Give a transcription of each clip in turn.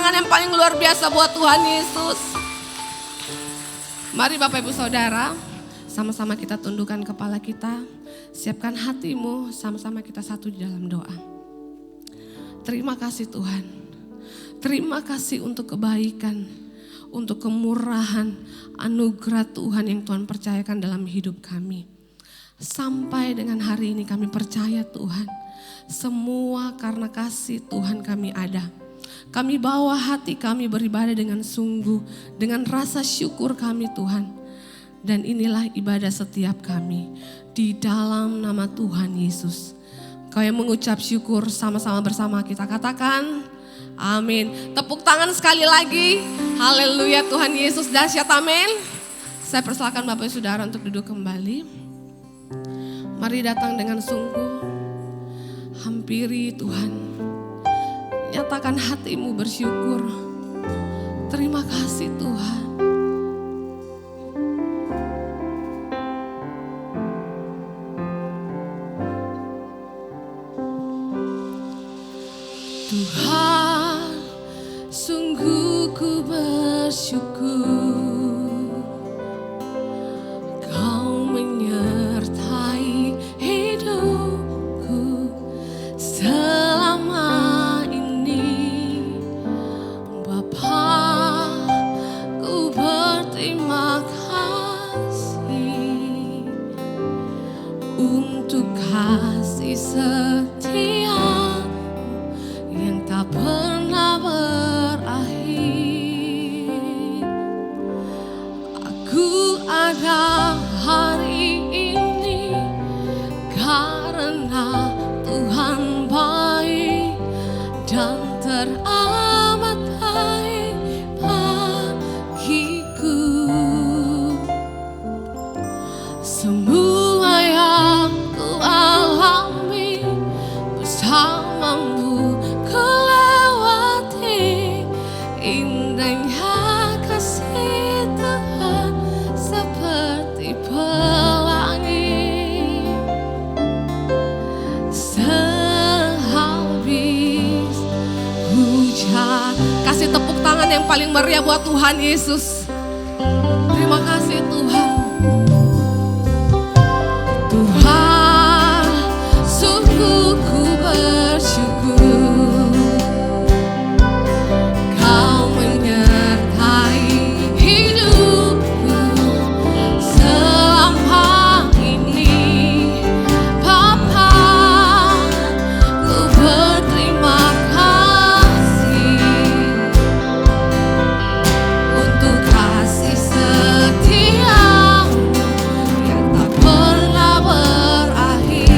tangan yang paling luar biasa buat Tuhan Yesus. Mari Bapak Ibu Saudara, sama-sama kita tundukkan kepala kita. Siapkan hatimu, sama-sama kita satu di dalam doa. Terima kasih Tuhan. Terima kasih untuk kebaikan, untuk kemurahan, anugerah Tuhan yang Tuhan percayakan dalam hidup kami. Sampai dengan hari ini kami percaya Tuhan, semua karena kasih Tuhan kami ada. Kami bawa hati kami beribadah dengan sungguh, dengan rasa syukur kami Tuhan. Dan inilah ibadah setiap kami di dalam nama Tuhan Yesus. Kau yang mengucap syukur sama-sama bersama kita katakan amin. Tepuk tangan sekali lagi. Haleluya, Tuhan Yesus dahsyat, amin. Saya persilakan Bapak Saudara untuk duduk kembali. Mari datang dengan sungguh, hampiri Tuhan, nyatakan hatimu bersyukur. Terima kasih Tuhan. Tuhan, sungguh ku bersyukur. Kasih setia yang tak pernah berakhir. Aku ada hari ini karena Tuhan baik dan teramat baik bagiku. Semua yang alami bersamamu ku lewati, indahnya kasih Tuhan seperti pelangi. Sehabis hujan, kasih tepuk tangan yang paling meriah buat Tuhan Yesus. Terima kasih Tuhan. Sungguh ku bersyukur, Kau menyertai hidupku selama ini. Bapa, ku berterima kasih untuk kasih setiamu yang tak pernah berakhir.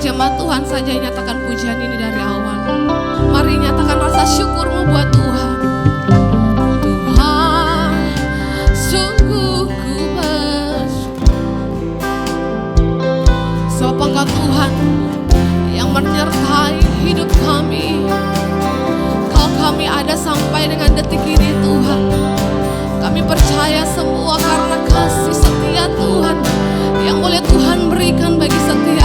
Jemaat Tuhan saja nyatakan pujian ini dari awal. Mari nyatakan rasa syukurmu buat Tuhan. Tuhan, sungguh ku bersyukur. Sebab Engkau Tuhan yang menyertai hidup kami. Kalau kami ada sampai dengan detik ini Tuhan, kami percaya semua karena kasih setia Tuhan yang boleh Tuhan berikan bagi setiap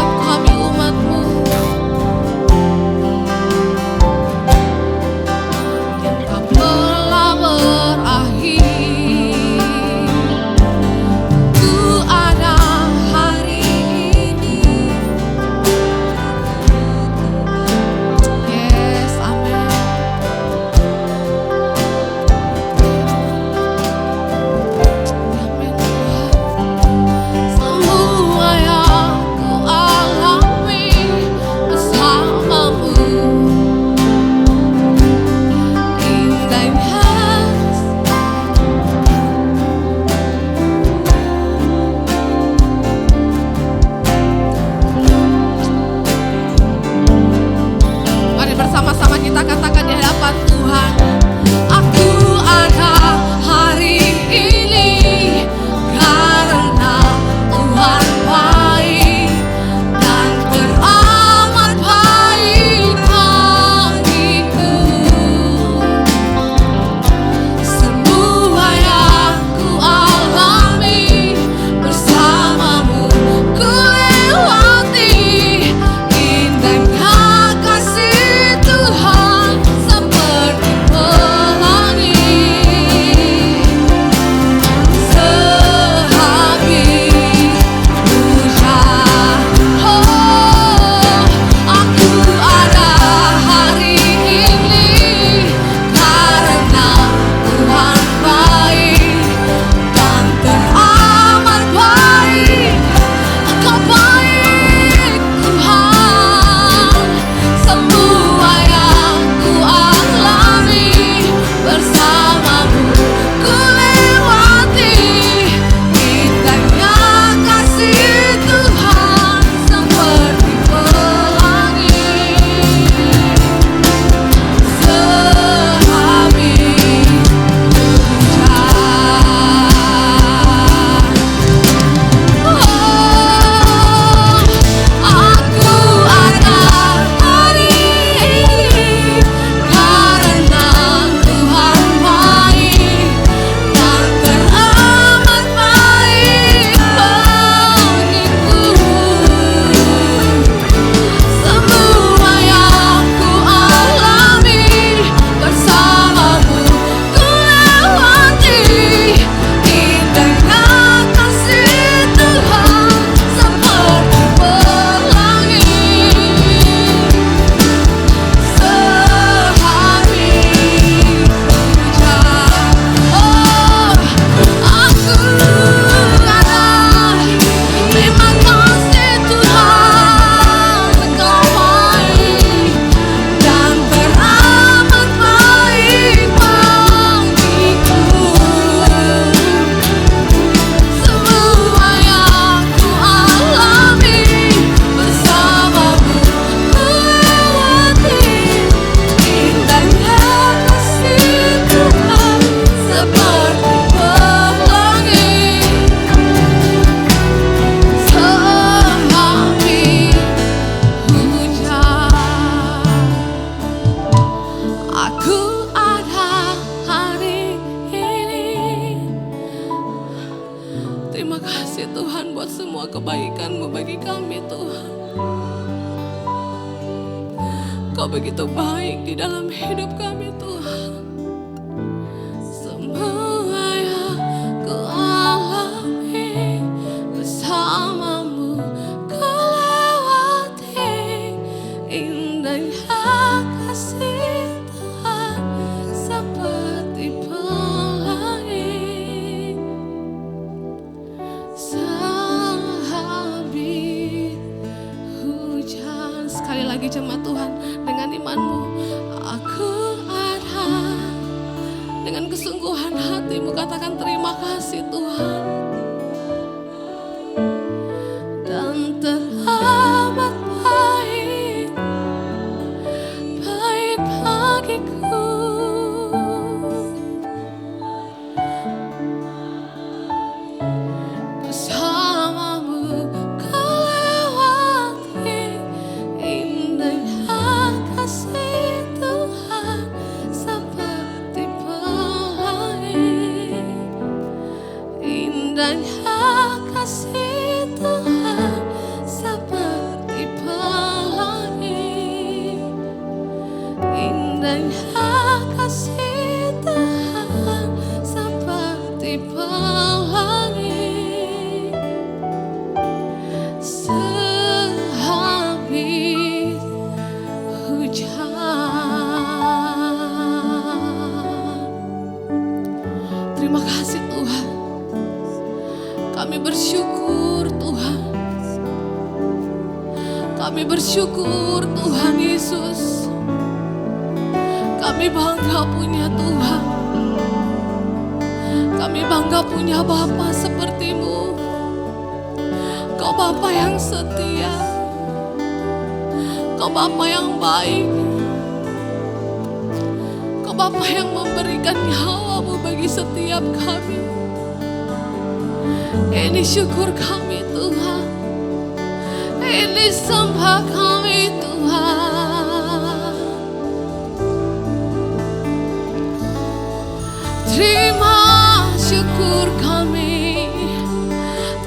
Tuhan. Kau begitu baik di dalam hidup kami Tuhan. Semua yang ku alami bersamamu ku lewati. Indahnya kasih Tuhan seperti pelangi. Sehabis hujan. Sekali lagi jemaat Tuhan, dengan imanmu aku ada. Dengan kesungguhan hatimu katakan terima kasih Tuhan. Dan teramat baik, baik bagiku. Bersamamu ku lewati. Indahnya kasih Tuhan seperti pelangi. Indahnya kasih Tuhan seperti pelangi. Indahnya kasih Tuhan seperti pelangi. Sehabis hujan. Terima kasih Tuhan. Kami bersyukur Tuhan. Kami bersyukur Tuhan Yesus. Kami bangga punya Tuhan. Kami bangga punya Bapa seperti-Mu. Kau Bapa yang setia. Kau Bapa yang baik. Kau Bapa yang memberikan nyawa-Mu bagi setiap kami. Ini syukur kami Tuhan. Ini sembah kami Tuhan. Terima syukur kami.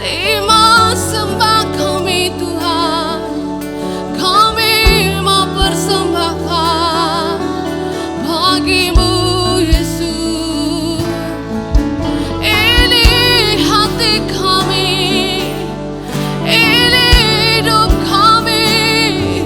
Terima sembah kami Tuhan. Kami mau persembahkan bagi-Mu Yesus. Ini hati kami, ini hidup kami.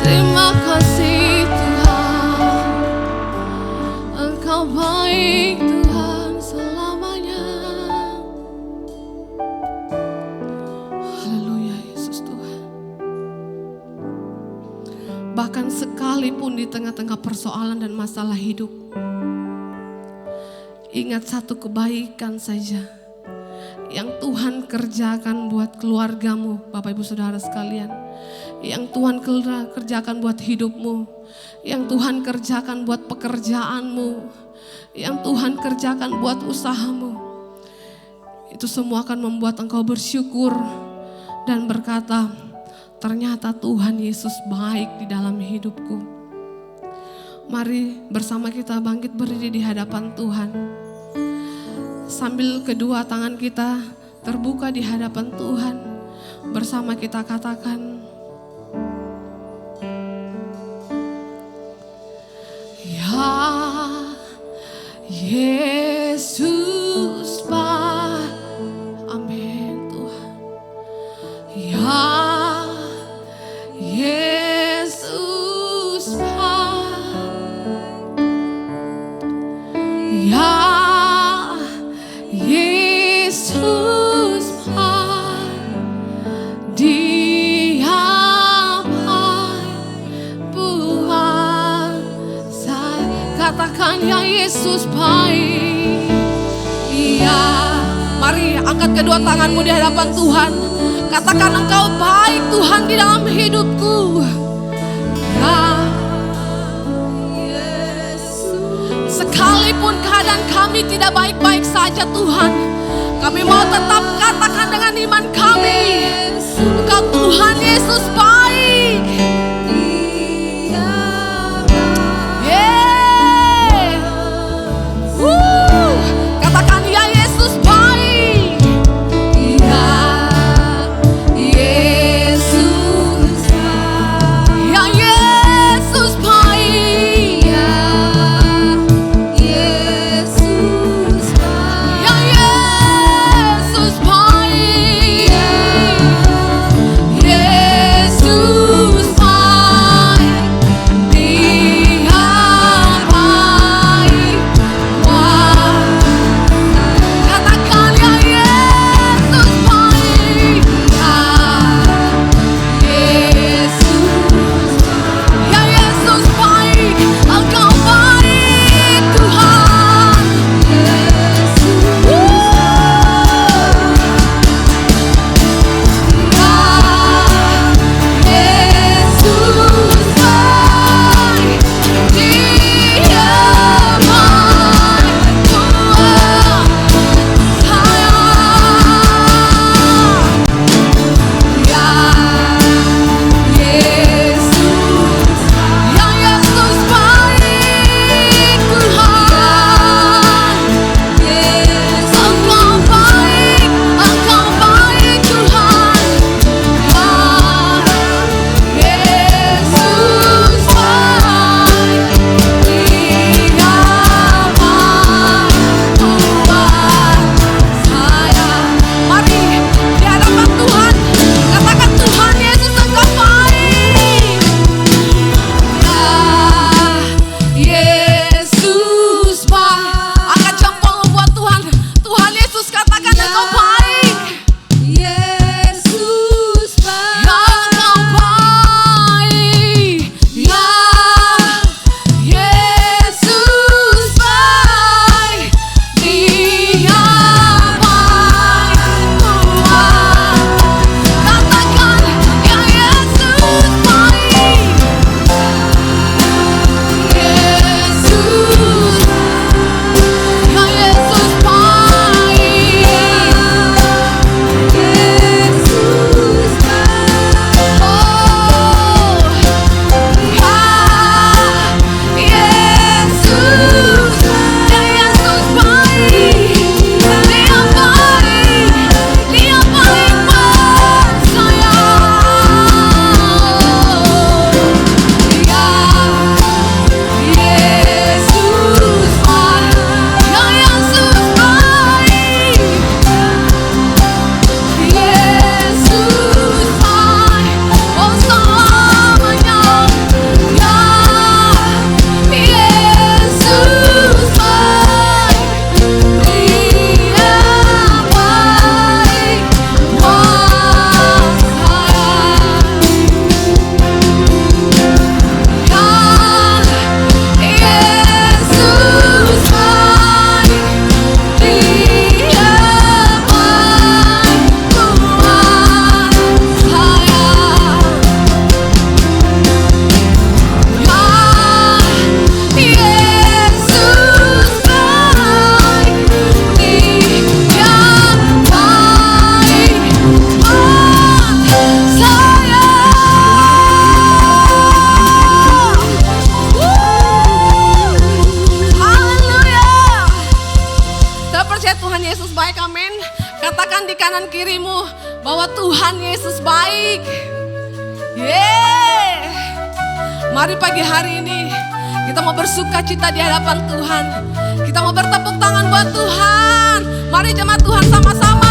Terima kasih Tuhan, Engkau baik Tuhan selamanya. Haleluya Yesus Tuhan. Bahkan sekalipun di tengah-tengah persoalan dan masalah hidup, ingat satu kebaikan saja yang Tuhan kerjakan buat keluargamu, Bapak Ibu Saudara sekalian. Yang Tuhan kerjakan buat hidupmu, yang Tuhan kerjakan buat pekerjaanmu, yang Tuhan kerjakan buat usahamu. Itu semua akan membuat engkau bersyukur dan berkata, ternyata Tuhan Yesus baik di dalam hidupku. Mari bersama kita bangkit berdiri di hadapan Tuhan. Sambil kedua tangan kita terbuka di hadapan Tuhan, bersama kita katakan, ya Yesus baik. Amin Tuhan. Ya Yesus baik. Ya Yesus baik. Dia baik buat saya. Katakan ya Yesus baik. Iya. Mari angkat kedua tanganmu di hadapan Tuhan. Katakan engkau baik Tuhan di dalam hidupku. Ya sekalipun keadaan kami tidak baik-baik saja Tuhan, kami mau tetap katakan dengan iman kami, Engkau Tuhan Yesus baik. Katakan ya Yesus baik. Ya Yesus baik. Ya Yesus baik. Ya Yesus baik. Ya Yesus baik. Yesus bahwa Tuhan Yesus baik. Yeay. Mari pagi hari ini kita mau bersuka cita di hadapan Tuhan. Kita mau bertepuk tangan buat Tuhan. Mari jemaat Tuhan sama-sama.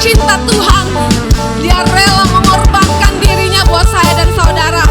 Cinta Tuhan, Dia rela mengorbankan dirinya buat saya dan saudara.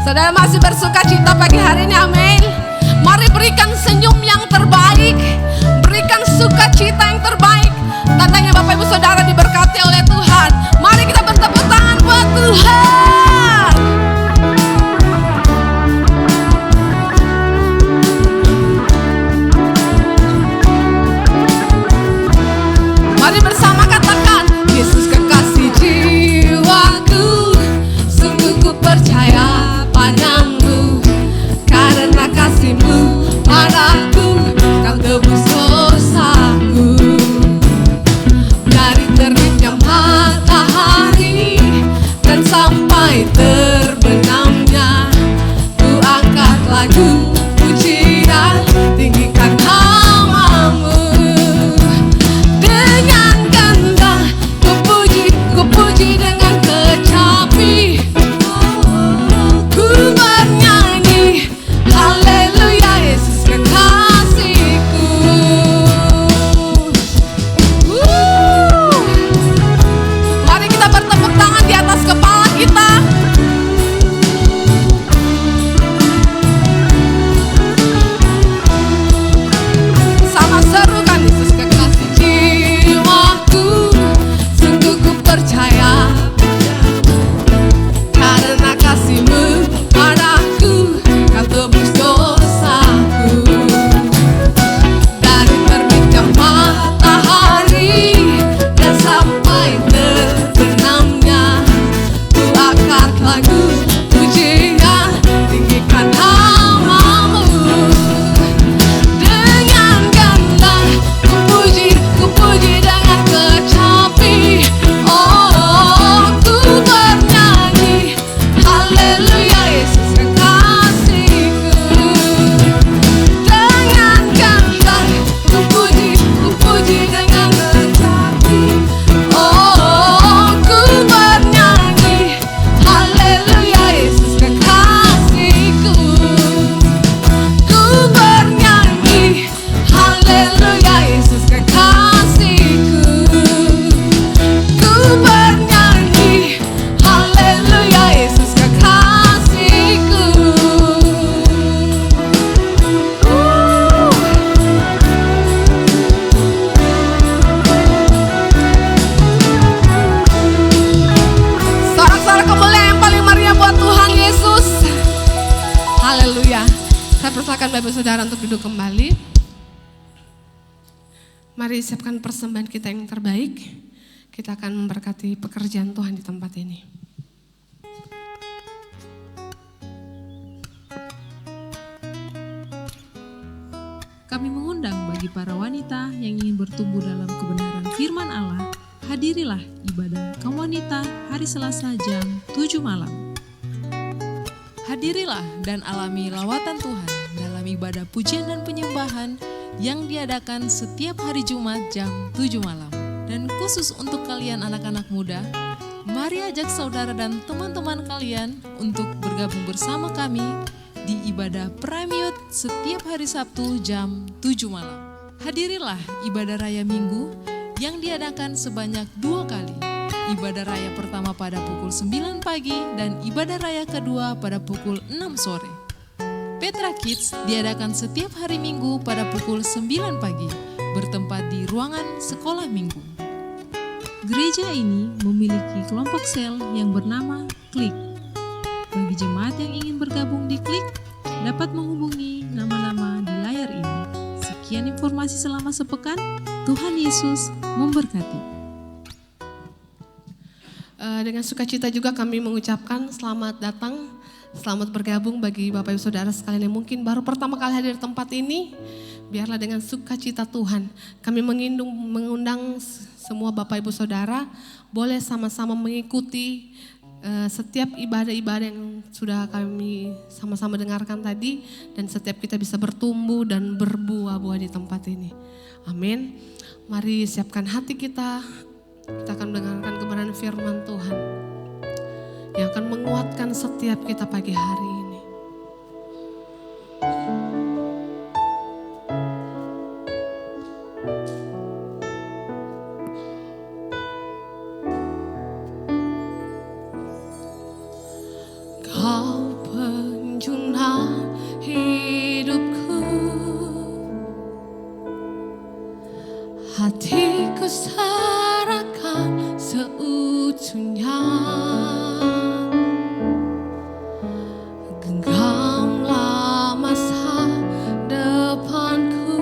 Saudara masih bersuka cita pagi hari ini, amin. Mari berikan senyum yang terbaik, berikan sukacita yang terbaik. Tandanya Bapak Ibu Saudara diberkati oleh Tuhan. Mari kita bertepuk tangan buat Tuhan. Mari bersama katakan, Yesus kekasih jiwaku, sungguh ku percaya padamu. Ibu Saudara untuk duduk kembali. Mari siapkan persembahan kita yang terbaik. Kita akan memberkati pekerjaan Tuhan di tempat ini. Kami mengundang bagi para wanita yang ingin bertumbuh dalam kebenaran firman Allah, hadirilah ibadah kaum wanita hari Selasa jam 7 malam. Hadirilah dan alami lawatan Tuhan dalam ibadah pujian dan penyembahan yang diadakan setiap hari Jumat jam 7 malam. Dan khusus untuk kalian anak-anak muda, mari ajak saudara dan teman-teman kalian untuk bergabung bersama kami di ibadah Prime Youth setiap hari Sabtu jam 7 malam. Hadirilah ibadah raya Minggu yang diadakan sebanyak 2 kali. Ibadah raya pertama pada pukul 9 pagi dan ibadah raya kedua pada pukul 6 sore. Petra Kids diadakan setiap hari Minggu pada pukul 9 pagi, bertempat di ruangan sekolah minggu. Gereja ini memiliki kelompok sel yang bernama Klik. Bagi jemaat yang ingin bergabung di Klik, dapat menghubungi nama-nama di layar ini. Sekian informasi selama sepekan, Tuhan Yesus memberkati. Dengan sukacita juga kami mengucapkan selamat datang, selamat bergabung bagi Bapak Ibu Saudara sekalian yang mungkin baru pertama kali hadir di tempat ini. Biarlah dengan sukacita Tuhan kami mengundang semua Bapak Ibu Saudara boleh sama-sama mengikuti setiap ibadah-ibadah yang sudah kami sama-sama dengarkan tadi, dan setiap kita bisa bertumbuh dan berbuah-buah di tempat ini. Amin. Mari siapkan hati kita. Kita akan mendengarkan kebenaran firman Tuhan yang akan menguatkan setiap kita pagi hari ini. Kau penjuna hidupku, hatiku serahkan seutuhnya. Genggamlah masa depanku,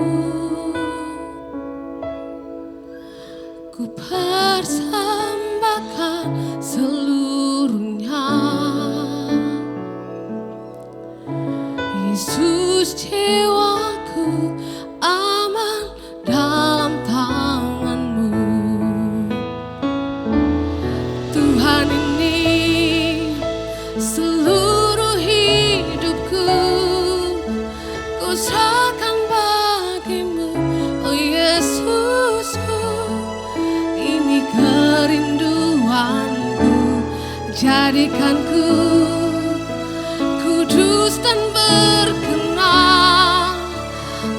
ku persembahkan seluruhnya. Yesus, jiwaku aman dalam tangan-Mu. Tuhan, ini seluruh hidupku ku serahkan bagi-Mu. Oh Yesusku, ini kerinduanku, jadikanku kudus dan berkenan,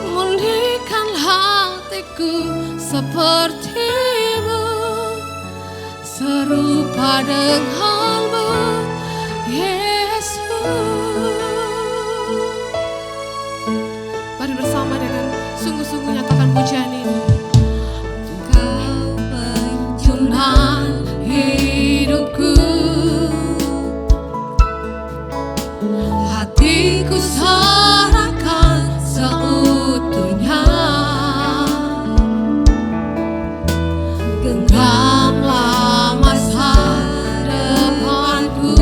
murnikan hatiku seperti-Mu, serupa dengan-Mu, Yesus. Mari bersama dengan sungguh-sungguh nyatakan pujian ini. Kau penjuna hidupku, hatiku serahkan seutuhnya. Genggamlah masa depanku,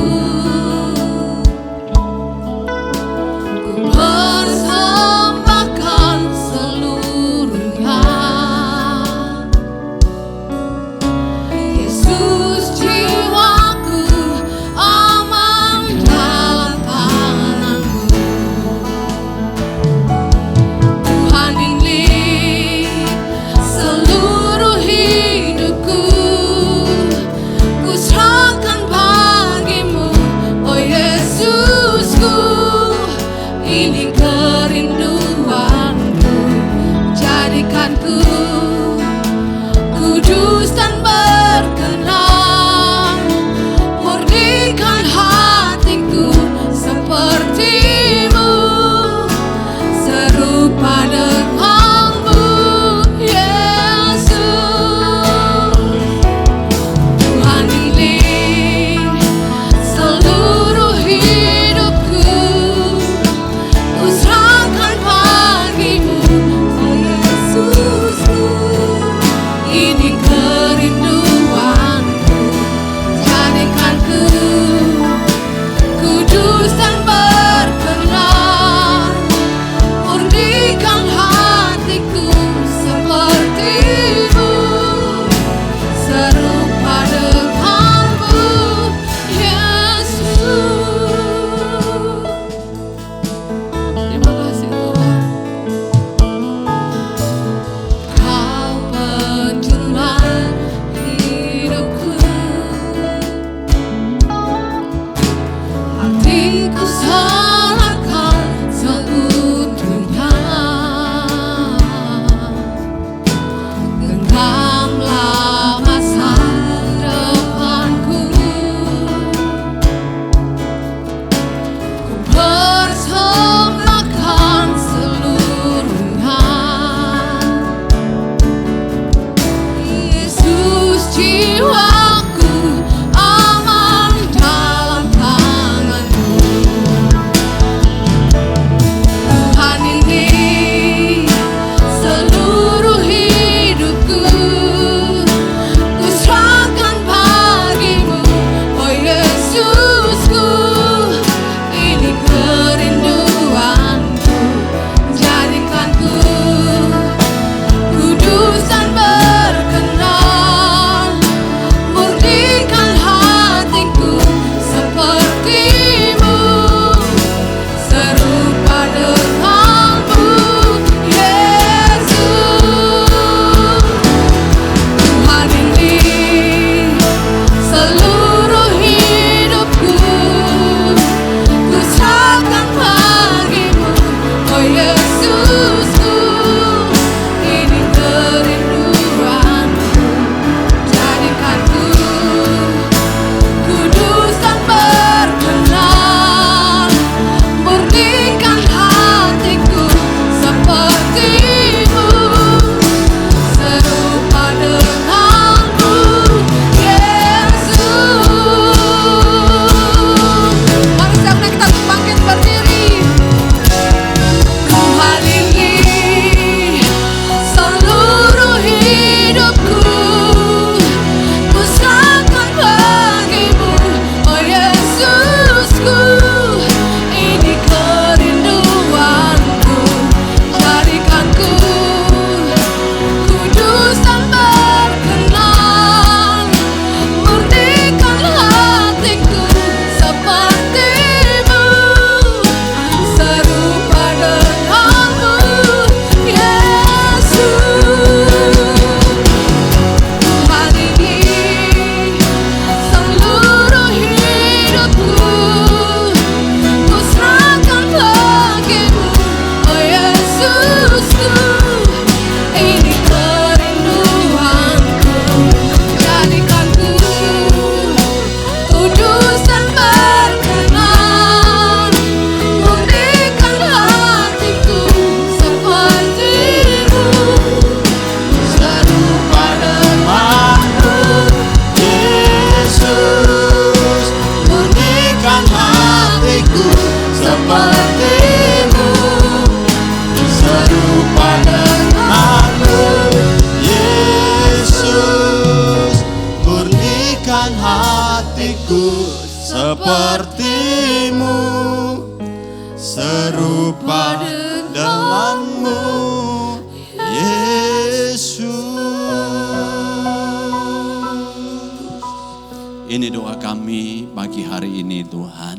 Ini doa kami pagi hari ini Tuhan.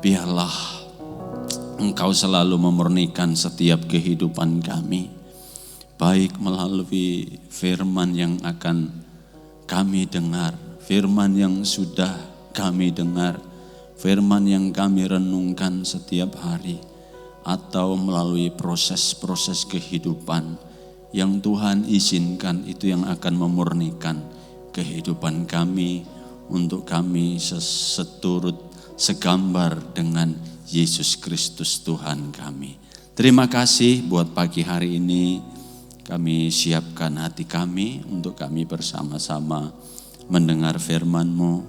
Biarlah Engkau selalu memurnikan setiap kehidupan kami. Baik melalui firman yang akan kami dengar, firman yang sudah kami dengar, firman yang kami renungkan setiap hari, atau melalui proses-proses kehidupan yang Tuhan izinkan, itu yang akan memurnikan kehidupan kami untuk kami seturut segambar dengan Yesus Kristus Tuhan kami. Terima kasih buat pagi hari ini. Kami siapkan hati kami untuk kami bersama-sama mendengar firman-Mu.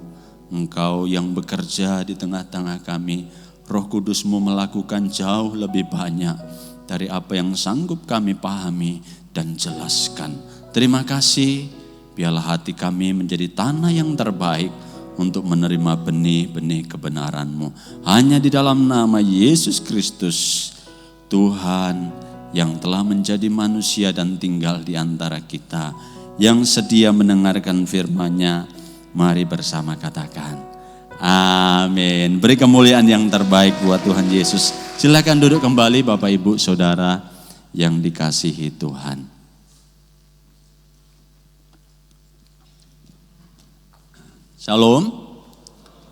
Engkau yang bekerja di tengah-tengah kami, Roh Kudus-Mu melakukan jauh lebih banyak dari apa yang sanggup kami pahami dan jelaskan. Terima kasih. Biarlah hati kami menjadi tanah yang terbaik untuk menerima benih-benih kebenaran-Mu. Hanya di dalam nama Yesus Kristus, Tuhan yang telah menjadi manusia dan tinggal di antara kita, yang sedia mendengarkan firman-Nya, mari bersama katakan, amin. Beri kemuliaan yang terbaik buat Tuhan Yesus. Silakan duduk kembali Bapak Ibu Saudara yang dikasihi Tuhan. Shalom,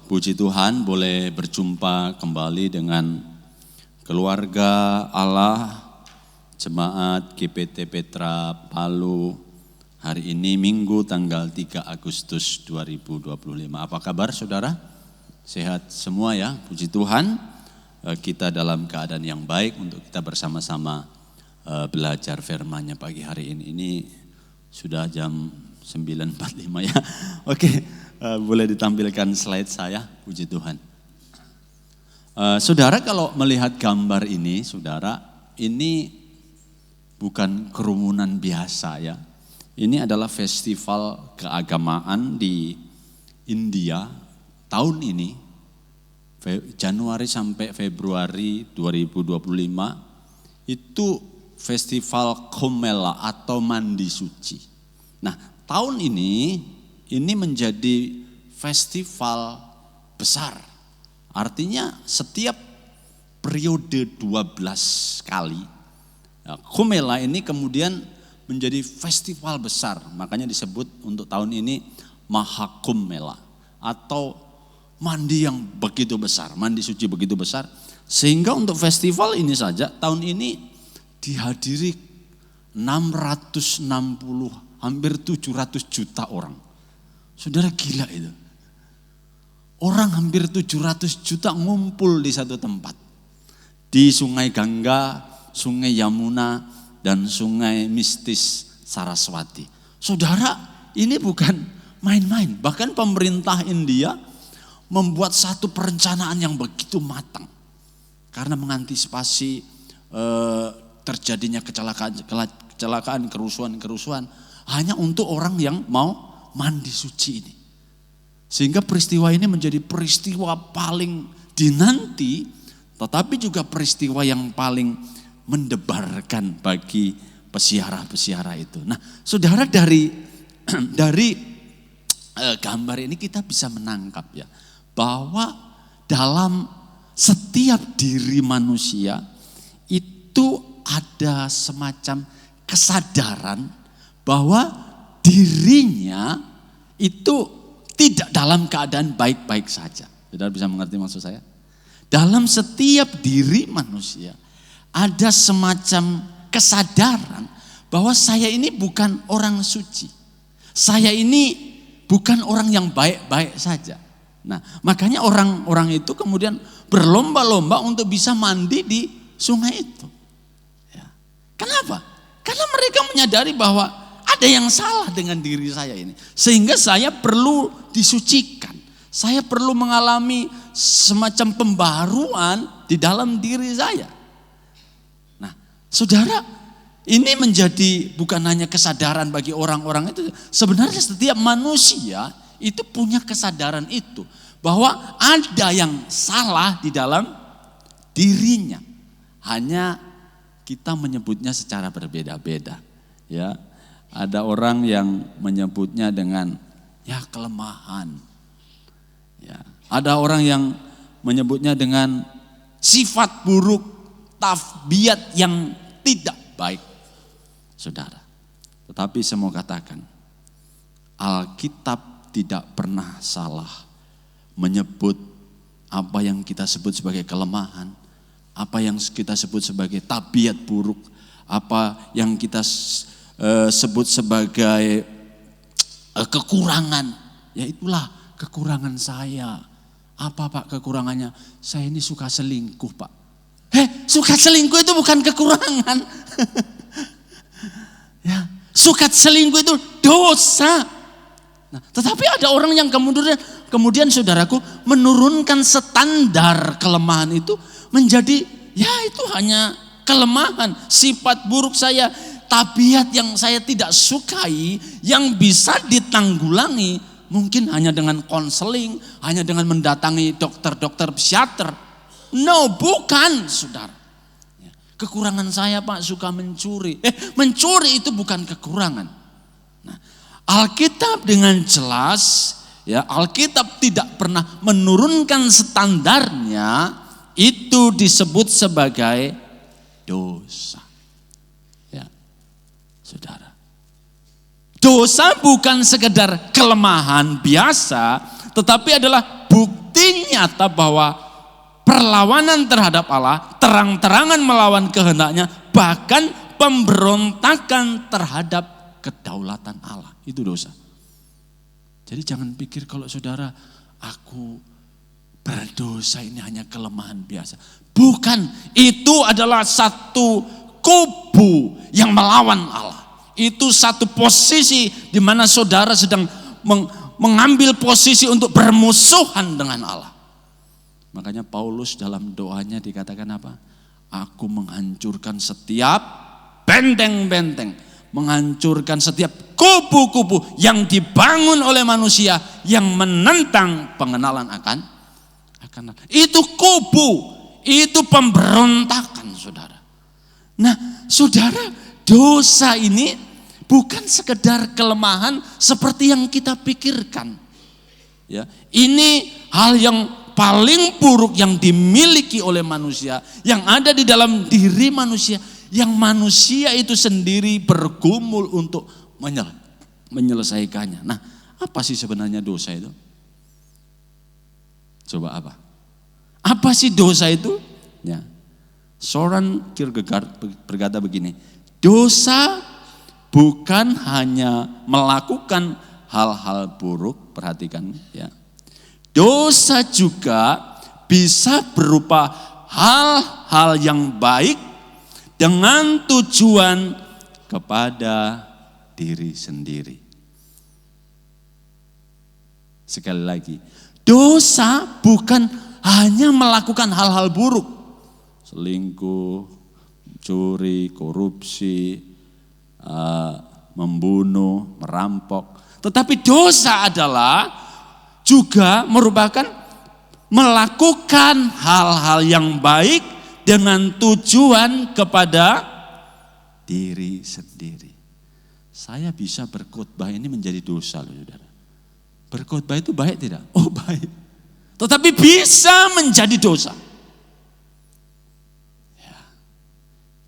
puji Tuhan boleh berjumpa kembali dengan keluarga Allah, Jemaat GPT Petra Palu. Hari ini Minggu tanggal 3 Agustus 2025. Apa kabar saudara? Sehat semua ya, puji Tuhan. Kita dalam keadaan yang baik untuk kita bersama-sama belajar firman-Nya pagi hari ini. Ini sudah jam 9.45 ya. Oke. Boleh ditampilkan slide saya, puji Tuhan. Saudara kalau melihat gambar ini, saudara, ini bukan kerumunan biasa ya. Ini adalah festival keagamaan di India tahun ini, Januari sampai Februari 2025, itu festival Kumbh atau mandi suci. Nah, tahun ini menjadi festival besar. Artinya setiap periode 12 kali. Nah, Kumbh ini kemudian menjadi festival besar. Makanya disebut untuk tahun ini Mahakumbh atau mandi yang begitu besar, mandi suci begitu besar. Sehingga untuk festival ini saja tahun ini dihadiri 660, hampir 700 juta orang. Saudara, gila itu. Orang hampir 700 juta ngumpul di satu tempat. Di Sungai Gangga, Sungai Yamuna, dan Sungai Mistis Saraswati. Saudara, ini bukan main-main. Bahkan pemerintah India membuat satu perencanaan yang begitu matang. Karena mengantisipasi terjadinya kecelakaan, kerusuhan. Hanya untuk orang yang mau mandi suci ini. Sehingga peristiwa ini menjadi peristiwa paling dinanti, tetapi juga peristiwa yang paling mendebarkan bagi pesiara-pesiara itu. Nah, saudara, dari gambar ini kita bisa menangkap ya, bahwa dalam setiap diri manusia itu ada semacam kesadaran bahwa dirinya itu tidak dalam keadaan baik-baik saja. Saudara bisa mengerti maksud saya? Dalam setiap diri manusia ada semacam kesadaran bahwa saya ini bukan orang suci. Saya ini bukan orang yang baik-baik saja. Nah, makanya orang-orang itu kemudian berlomba-lomba untuk bisa mandi di sungai itu. Ya. Kenapa? Karena mereka menyadari bahwa ada yang salah dengan diri saya ini. Sehingga saya perlu disucikan. Saya perlu mengalami semacam pembaharuan di dalam diri saya. Nah, saudara, ini menjadi bukan hanya kesadaran bagi orang-orang itu. Sebenarnya setiap manusia itu punya kesadaran itu. Bahwa ada yang salah di dalam dirinya. Hanya kita menyebutnya secara berbeda-beda. Ya. Ada orang yang menyebutnya dengan ya kelemahan, Ya, ada orang yang menyebutnya dengan sifat buruk, tabiat yang tidak baik, saudara. Tetapi saya mau katakan, Alkitab tidak pernah salah menyebut apa yang kita sebut sebagai kelemahan, apa yang kita sebut sebagai tabiat buruk, apa yang kita sebut sebagai kekurangan. Ya itulah kekurangan saya. Apa Pak kekurangannya? Saya ini suka selingkuh Pak. Suka selingkuh itu bukan kekurangan. Ya, suka selingkuh itu dosa. Nah, tetapi ada orang yang kemudian saudaraku menurunkan standar kelemahan itu menjadi ya itu hanya kelemahan, sifat buruk saya, tabiat yang saya tidak sukai yang bisa ditanggulangi mungkin hanya dengan konseling, hanya dengan mendatangi dokter-dokter psikiater. No, bukan saudara. Kekurangan saya Pak suka mencuri. Mencuri itu bukan kekurangan. Nah, Alkitab dengan jelas, ya Alkitab tidak pernah menurunkan standarnya, itu disebut sebagai dosa. Ya, saudara. Dosa bukan sekedar kelemahan biasa, tetapi adalah bukti nyata bahwa perlawanan terhadap Allah, terang-terangan melawan kehendaknya, bahkan pemberontakan terhadap kedaulatan Allah. Itu dosa. Jadi jangan pikir kalau saudara, aku berdosa ini hanya kelemahan biasa. Bukan, itu adalah satu kubu yang melawan Allah. Itu satu posisi di mana saudara sedang mengambil posisi untuk bermusuhan dengan Allah. Makanya Paulus dalam doanya dikatakan apa? Aku menghancurkan setiap benteng-benteng, menghancurkan setiap kubu-kubu yang dibangun oleh manusia yang menentang pengenalan akan itu kubu, itu pemberontakan saudara. Nah saudara, dosa ini bukan sekedar kelemahan seperti yang kita pikirkan. Ya, ini hal yang paling buruk yang dimiliki oleh manusia, yang ada di dalam diri manusia, yang manusia itu sendiri bergumul untuk menyelesaikannya. Nah, apa sih sebenarnya dosa itu? Coba apa? Apa sih dosa itu? Ya. Soren Kierkegaard berkata begini, dosa bukan hanya melakukan hal-hal buruk, perhatikan ya. Dosa juga bisa berupa hal-hal yang baik dengan tujuan kepada diri sendiri. Sekali lagi, dosa bukan hanya melakukan hal-hal buruk, selingkuh, curi, korupsi, membunuh, merampok. Tetapi dosa adalah juga merupakan melakukan hal-hal yang baik dengan tujuan kepada diri sendiri. Saya bisa berkhotbah ini menjadi dosa loh saudara. Berkhotbah itu baik tidak? Oh baik. Tetapi bisa menjadi dosa. Ya.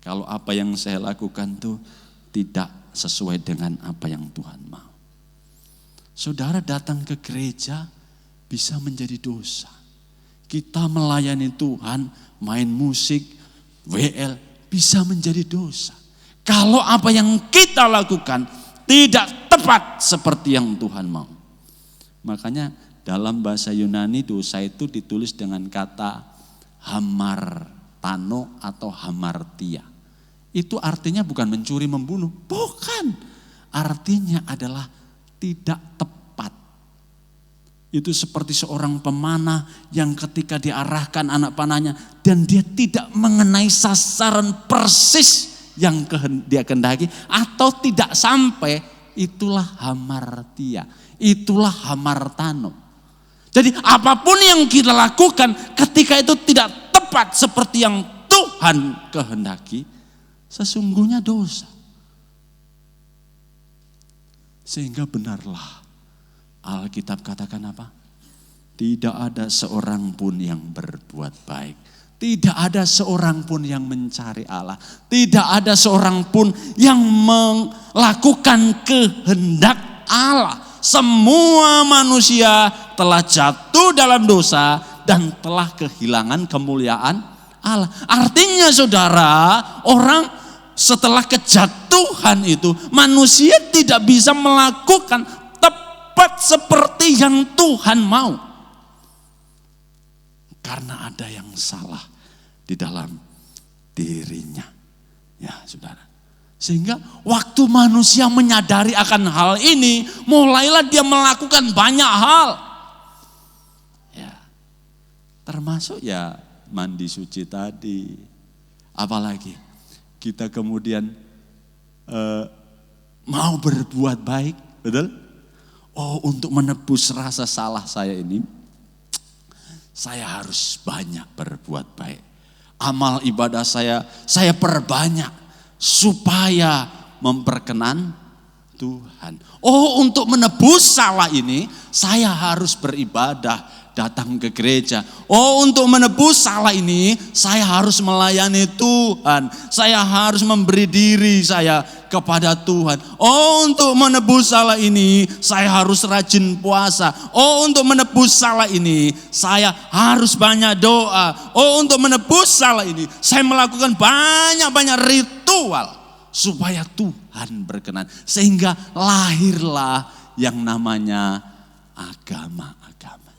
Kalau apa yang saya lakukan itu tidak sesuai dengan apa yang Tuhan mau. Saudara datang ke gereja bisa menjadi dosa. Kita melayani Tuhan, main musik, WL bisa menjadi dosa. Kalau apa yang kita lakukan tidak tepat seperti yang Tuhan mau. Makanya dalam bahasa Yunani dosa itu ditulis dengan kata hamartano atau hamartia. Itu artinya bukan mencuri, membunuh. Bukan. Artinya adalah tidak tepat. Itu seperti seorang pemanah yang ketika diarahkan anak panahnya dan dia tidak mengenai sasaran persis yang dia kehendaki atau tidak sampai, itulah hamartia, itulah hamartano. Jadi apapun yang kita lakukan ketika itu tidak tepat seperti yang Tuhan kehendaki, sesungguhnya dosa. Sehingga benarlah Alkitab katakan apa? Tidak ada seorang pun yang berbuat baik. Tidak ada seorang pun yang mencari Allah. Tidak ada seorang pun yang melakukan kehendak Allah. Semua manusia telah jatuh dalam dosa dan telah kehilangan kemuliaan Allah. Artinya saudara, orang setelah kejatuhan itu, manusia tidak bisa melakukan tepat seperti yang Tuhan mau. Karena ada yang salah di dalam dirinya. Ya saudara. Sehingga waktu manusia menyadari akan hal ini, mulailah dia melakukan banyak hal. Ya. Termasuk ya mandi suci tadi. Apalagi kita kemudian mau berbuat baik, betul? Oh, untuk menebus rasa salah saya ini, saya harus banyak berbuat baik. Amal ibadah saya perbanyak supaya memperkenan Tuhan. Oh, untuk menebus salah ini saya harus beribadah, datang ke gereja. Oh, untuk menebus salah ini saya harus melayani Tuhan. Saya harus memberi diri saya kepada Tuhan. Oh, untuk menebus salah ini saya harus rajin puasa. Oh, untuk menebus salah ini saya harus banyak doa. Oh, untuk menebus salah ini saya melakukan banyak-banyak ritual supaya Tuhan berkenan. Sehingga lahirlah yang namanya agama-agama.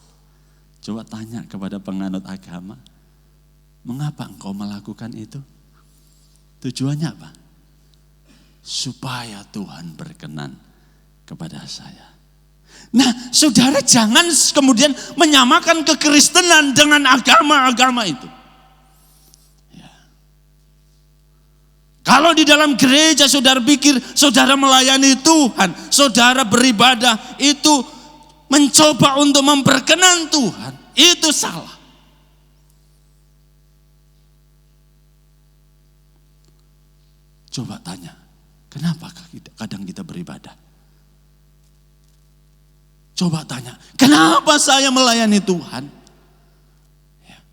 Coba tanya kepada penganut agama, mengapa engkau melakukan itu? Tujuannya apa? Supaya Tuhan berkenan kepada saya. Nah, saudara jangan kemudian menyamakan kekristenan dengan agama-agama itu. Ya. Kalau di dalam gereja saudara pikir saudara melayani Tuhan, saudara beribadah itu mencoba untuk memperkenan Tuhan, itu salah. Coba tanya, kenapa kadang kita beribadah? Coba tanya, kenapa saya melayani Tuhan? Ya.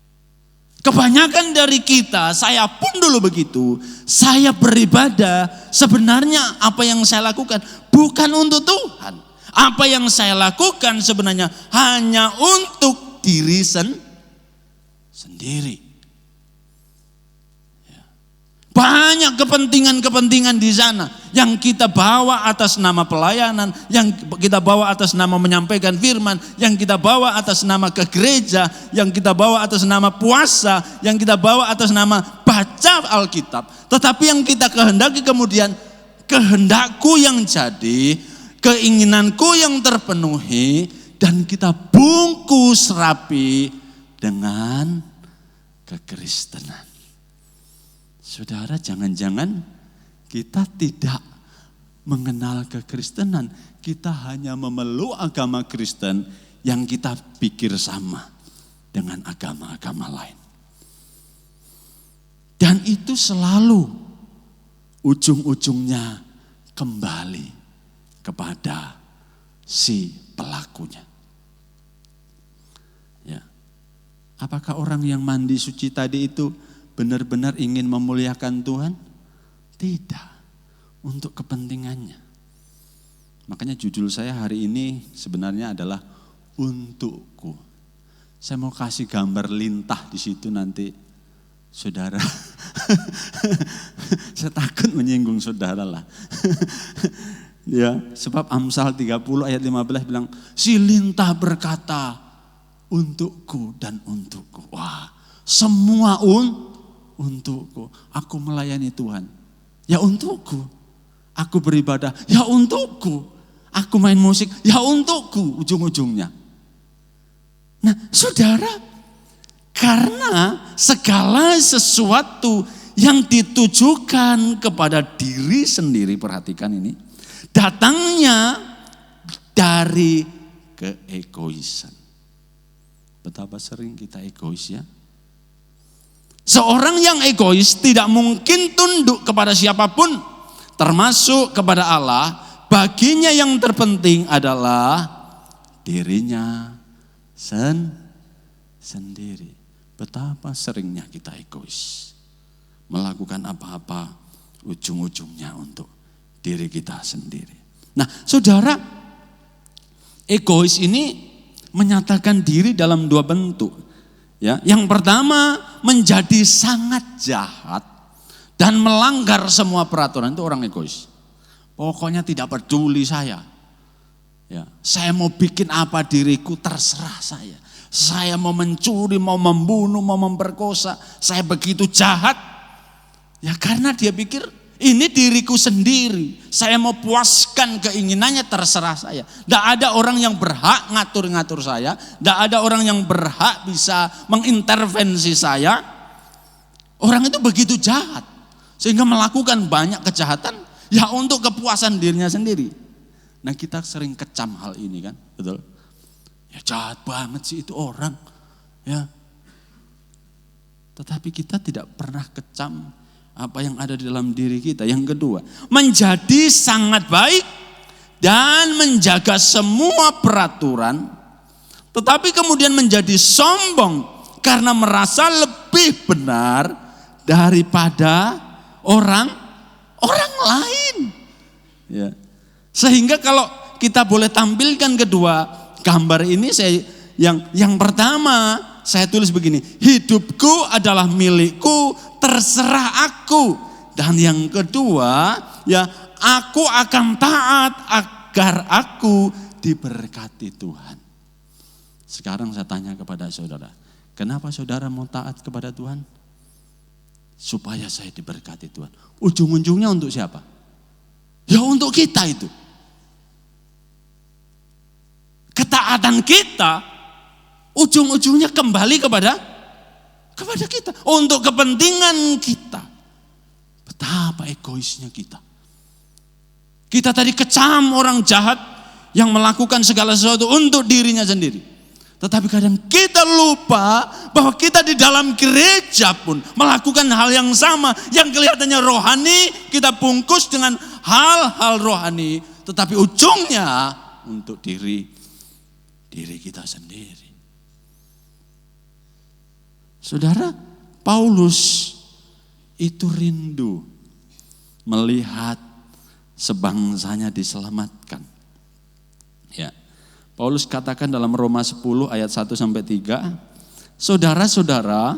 Kebanyakan dari kita, saya pun dulu begitu, saya beribadah, sebenarnya apa yang saya lakukan bukan untuk Tuhan. Apa yang saya lakukan sebenarnya hanya untuk diri sendiri. Ya. Banyak kepentingan-kepentingan di sana yang kita bawa atas nama pelayanan, yang kita bawa atas nama menyampaikan firman, yang kita bawa atas nama ke gereja, yang kita bawa atas nama puasa, yang kita bawa atas nama baca Alkitab. Tetapi yang kita kehendaki kemudian, kehendakku yang jadi, keinginanku yang terpenuhi, dan kita bungkus rapi dengan kekristenan. Saudara, jangan-jangan kita tidak mengenal kekristenan, kita hanya memeluk agama Kristen yang kita pikir sama dengan agama-agama lain. Dan itu selalu ujung-ujungnya kembali kepada si pelakunya. Ya. Apakah orang yang mandi suci tadi itu benar-benar ingin memuliakan Tuhan? Tidak. Untuk kepentingannya. Makanya judul saya hari ini sebenarnya adalah untukku. Saya mau kasih gambar lintah di situ nanti, saudara. Saya takut menyinggung saudara lah. Ya, sebab Amsal 30 ayat 15 bilang, si lintah berkata, untukku dan untukku. Wah, semua untukku. Aku melayani Tuhan, ya untukku. Aku beribadah, ya untukku. Aku main musik, ya untukku ujung-ujungnya. Nah, saudara, karena segala sesuatu yang ditujukan kepada diri sendiri, perhatikan ini, datangnya dari keegoisan. Betapa sering kita egois ya. Seorang yang egois tidak mungkin tunduk kepada siapapun, termasuk kepada Allah. Baginya yang terpenting adalah dirinya sendiri. Betapa seringnya kita egois. Melakukan apa-apa ujung-ujungnya untuk diri kita sendiri. Nah, saudara, egois ini menyatakan diri dalam dua bentuk. Ya, yang pertama menjadi sangat jahat dan melanggar semua peraturan, itu orang egois. Pokoknya tidak peduli saya. Ya, saya mau bikin apa diriku terserah saya. Saya mau mencuri, mau membunuh, mau memperkosa, saya begitu jahat. Ya karena dia pikir ini diriku sendiri. Saya mau puaskan keinginannya terserah saya. Tidak ada orang yang berhak ngatur-ngatur saya. Tidak ada orang yang berhak bisa mengintervensi saya. Orang itu begitu jahat. Sehingga melakukan banyak kejahatan ya untuk kepuasan dirinya sendiri. Nah kita sering kecam hal ini kan, betul? Ya jahat banget sih itu orang. Ya. Tetapi kita tidak pernah kecam apa yang ada di dalam diri kita. Yang kedua, menjadi sangat baik dan menjaga semua peraturan, tetapi kemudian menjadi sombong karena merasa lebih benar daripada orang lain. Ya. Sehingga kalau kita boleh tampilkan kedua gambar ini, yang pertama saya tulis begini, hidupku adalah milikku, terserah aku. Dan yang kedua, ya aku akan taat agar aku diberkati Tuhan. Sekarang saya tanya kepada saudara, kenapa saudara mau taat kepada Tuhan? Supaya saya diberkati Tuhan. Ujung-ujungnya untuk siapa? Ya untuk kita itu. Ketaatan kita ujung-ujungnya kembali kepada kita, untuk kepentingan kita. Betapa egoisnya kita. Kita tadi kecam orang jahat yang melakukan segala sesuatu untuk dirinya sendiri. Tetapi kadang kita lupa bahwa kita di dalam gereja pun melakukan hal yang sama, yang kelihatannya rohani, kita bungkus dengan hal-hal rohani, tetapi ujungnya untuk diri kita sendiri. Saudara, Paulus itu rindu melihat sebangsanya diselamatkan. Ya. Paulus katakan dalam Roma 10 ayat 1 sampai 3, saudara-saudara,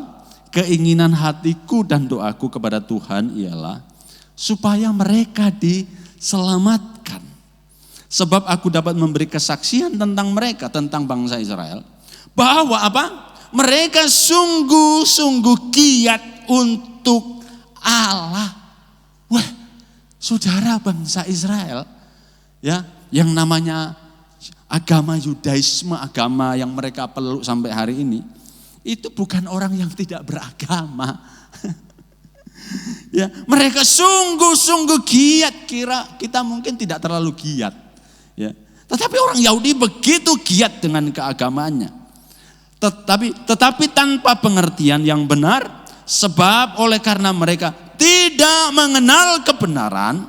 keinginan hatiku dan doaku kepada Tuhan ialah supaya mereka diselamatkan. Sebab aku dapat memberi kesaksian tentang mereka, tentang bangsa Israel, bahwa apa? Mereka sungguh-sungguh giat untuk Allah. Wah, saudara, bangsa Israel, ya, yang namanya agama Yudaisme, agama yang mereka peluk sampai hari ini, itu bukan orang yang tidak beragama. Ya, mereka sungguh-sungguh giat, kira kita mungkin tidak terlalu giat. Ya. Tetapi orang Yahudi begitu giat dengan keagamaannya. Tetapi tanpa pengertian yang benar, sebab oleh karena mereka tidak mengenal kebenaran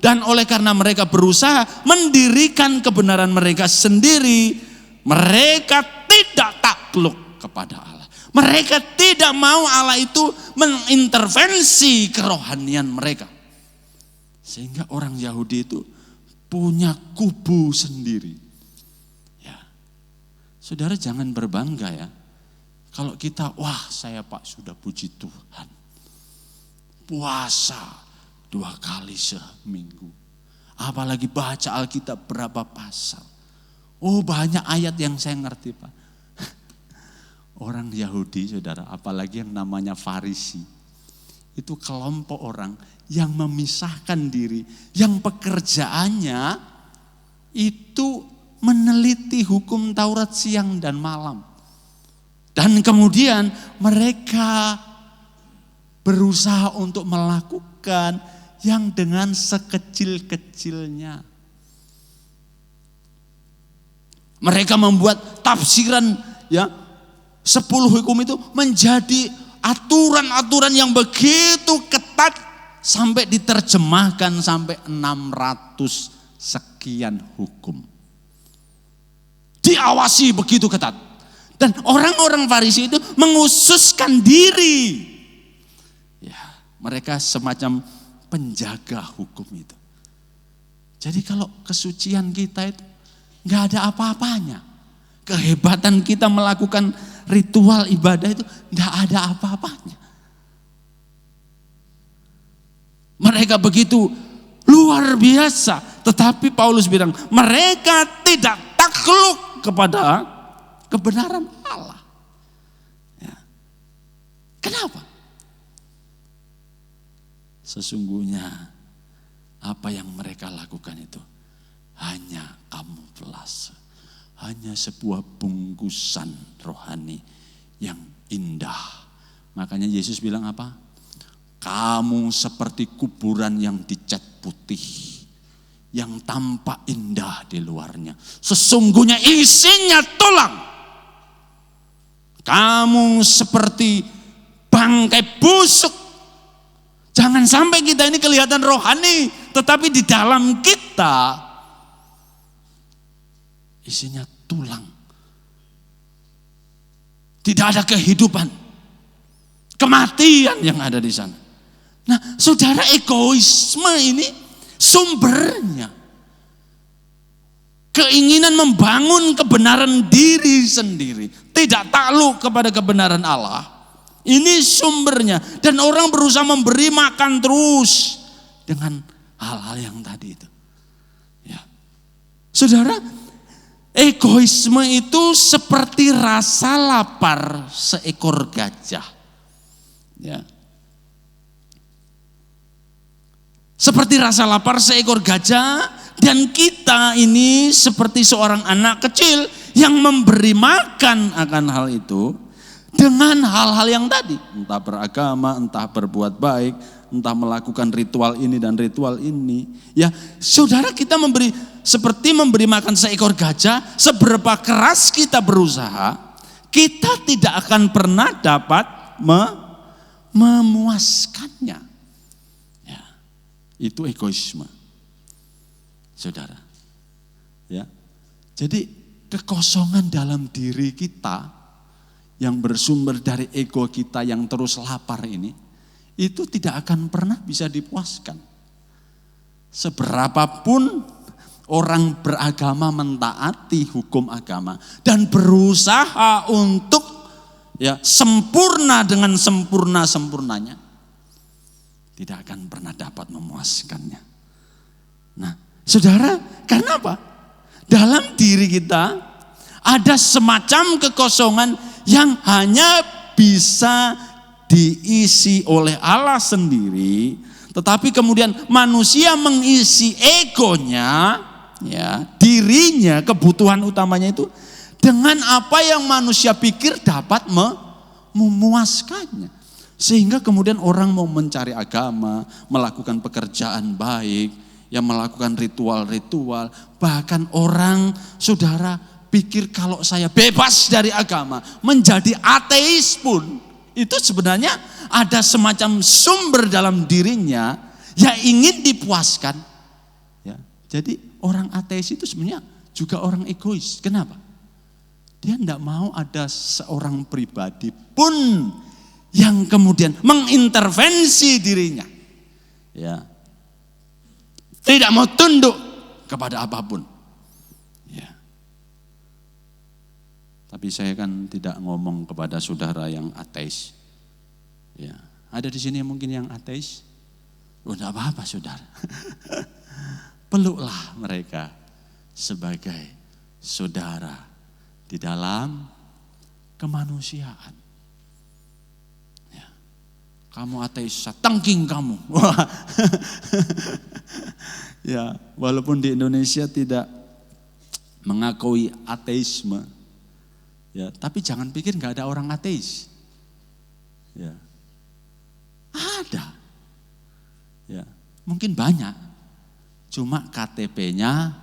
dan oleh karena mereka berusaha mendirikan kebenaran mereka sendiri, mereka tidak takluk kepada Allah. Mereka tidak mau Allah itu mengintervensi kerohanian mereka. Sehingga orang Yahudi itu punya kubu sendiri. Ya. Saudara jangan berbangga ya. Kalau kita, wah saya Pak sudah puji Tuhan. Puasa 2 kali seminggu. Apalagi baca Alkitab berapa pasal. Oh banyak ayat yang saya ngerti Pak. Orang Yahudi saudara, apalagi yang namanya Farisi. Itu kelompok orang yang memisahkan diri, yang pekerjaannya itu meneliti hukum Taurat siang dan malam. Dan kemudian mereka berusaha untuk melakukan yang dengan sekecil-kecilnya. Mereka membuat tafsiran ya 10 hukum itu menjadi aturan-aturan yang begitu ketat sampai diterjemahkan sampai 600 sekian hukum. Diawasi begitu ketat. Dan orang-orang Farisi itu menghususkan diri. Ya, mereka semacam penjaga hukum itu. Jadi kalau kesucian kita itu nggak ada apa-apanya. Kehebatan kita melakukan ritual ibadah itu nggak ada apa-apanya. Mereka begitu luar biasa. Tetapi Paulus bilang mereka tidak takluk kepada kebenaran Allah. Ya. Kenapa? Sesungguhnya apa yang mereka lakukan itu hanya kamuflase. Hanya sebuah bungkusan rohani yang indah. Makanya Yesus bilang apa? Kamu seperti kuburan yang dicat putih, yang tampak indah di luarnya. Sesungguhnya isinya tulang. Kamu seperti bangkai busuk. Jangan sampai kita ini kelihatan rohani, tetapi di dalam kita isinya tulang. Tidak ada kehidupan. Kematian yang ada di sana. Nah, saudara, egoisme ini sumbernya keinginan membangun kebenaran diri sendiri, tidak takluk kepada kebenaran Allah. Ini sumbernya, dan orang berusaha memberi makan terus dengan hal-hal yang tadi itu. Ya. Saudara, egoisme itu seperti rasa lapar seekor gajah. Ya. Seperti rasa lapar seekor gajah, dan kita ini seperti seorang anak kecil yang memberi makan akan hal itu dengan hal-hal yang tadi. Entah beragama, entah berbuat baik, entah melakukan ritual ini dan ritual ini. Ya, saudara, kita seperti memberi makan seekor gajah. Seberapa keras kita berusaha, kita tidak akan pernah dapat memuaskannya. Itu egoisme, saudara. Ya, jadi kekosongan dalam diri kita yang bersumber dari ego kita yang terus lapar ini, itu tidak akan pernah bisa dipuaskan. Seberapapun orang beragama mentaati hukum agama dan berusaha untuk sempurna dengan sempurnanya, tidak akan pernah dapat memuaskannya. Nah, saudara, karena apa? Dalam diri kita ada semacam kekosongan yang hanya bisa diisi oleh Allah sendiri, tetapi kemudian manusia mengisi egonya, dirinya, kebutuhan utamanya itu dengan apa yang manusia pikir dapat memuaskannya. Sehingga kemudian orang mau mencari agama, melakukan pekerjaan baik, melakukan ritual-ritual. Bahkan orang, saudara, pikir kalau saya bebas dari agama, menjadi ateis pun, itu sebenarnya ada semacam sumber dalam dirinya yang ingin dipuaskan. Ya, jadi orang ateis itu sebenarnya juga orang egois. Kenapa? Dia tidak mau ada seorang pribadi pun yang kemudian mengintervensi dirinya. Ya. Tidak mau tunduk kepada apapun. Ya. Tapi saya kan tidak ngomong kepada saudara yang ateis. Ya. Ada di sini mungkin yang ateis. Tidak apa-apa, saudara. Peluklah mereka sebagai saudara di dalam kemanusiaan. Kamu ateis, tangking kamu. Ya, walaupun di Indonesia tidak mengakui ateisme, ya, tapi jangan pikir nggak ada orang ateis. Ya, ada. Ya, mungkin banyak. Cuma KTP-nya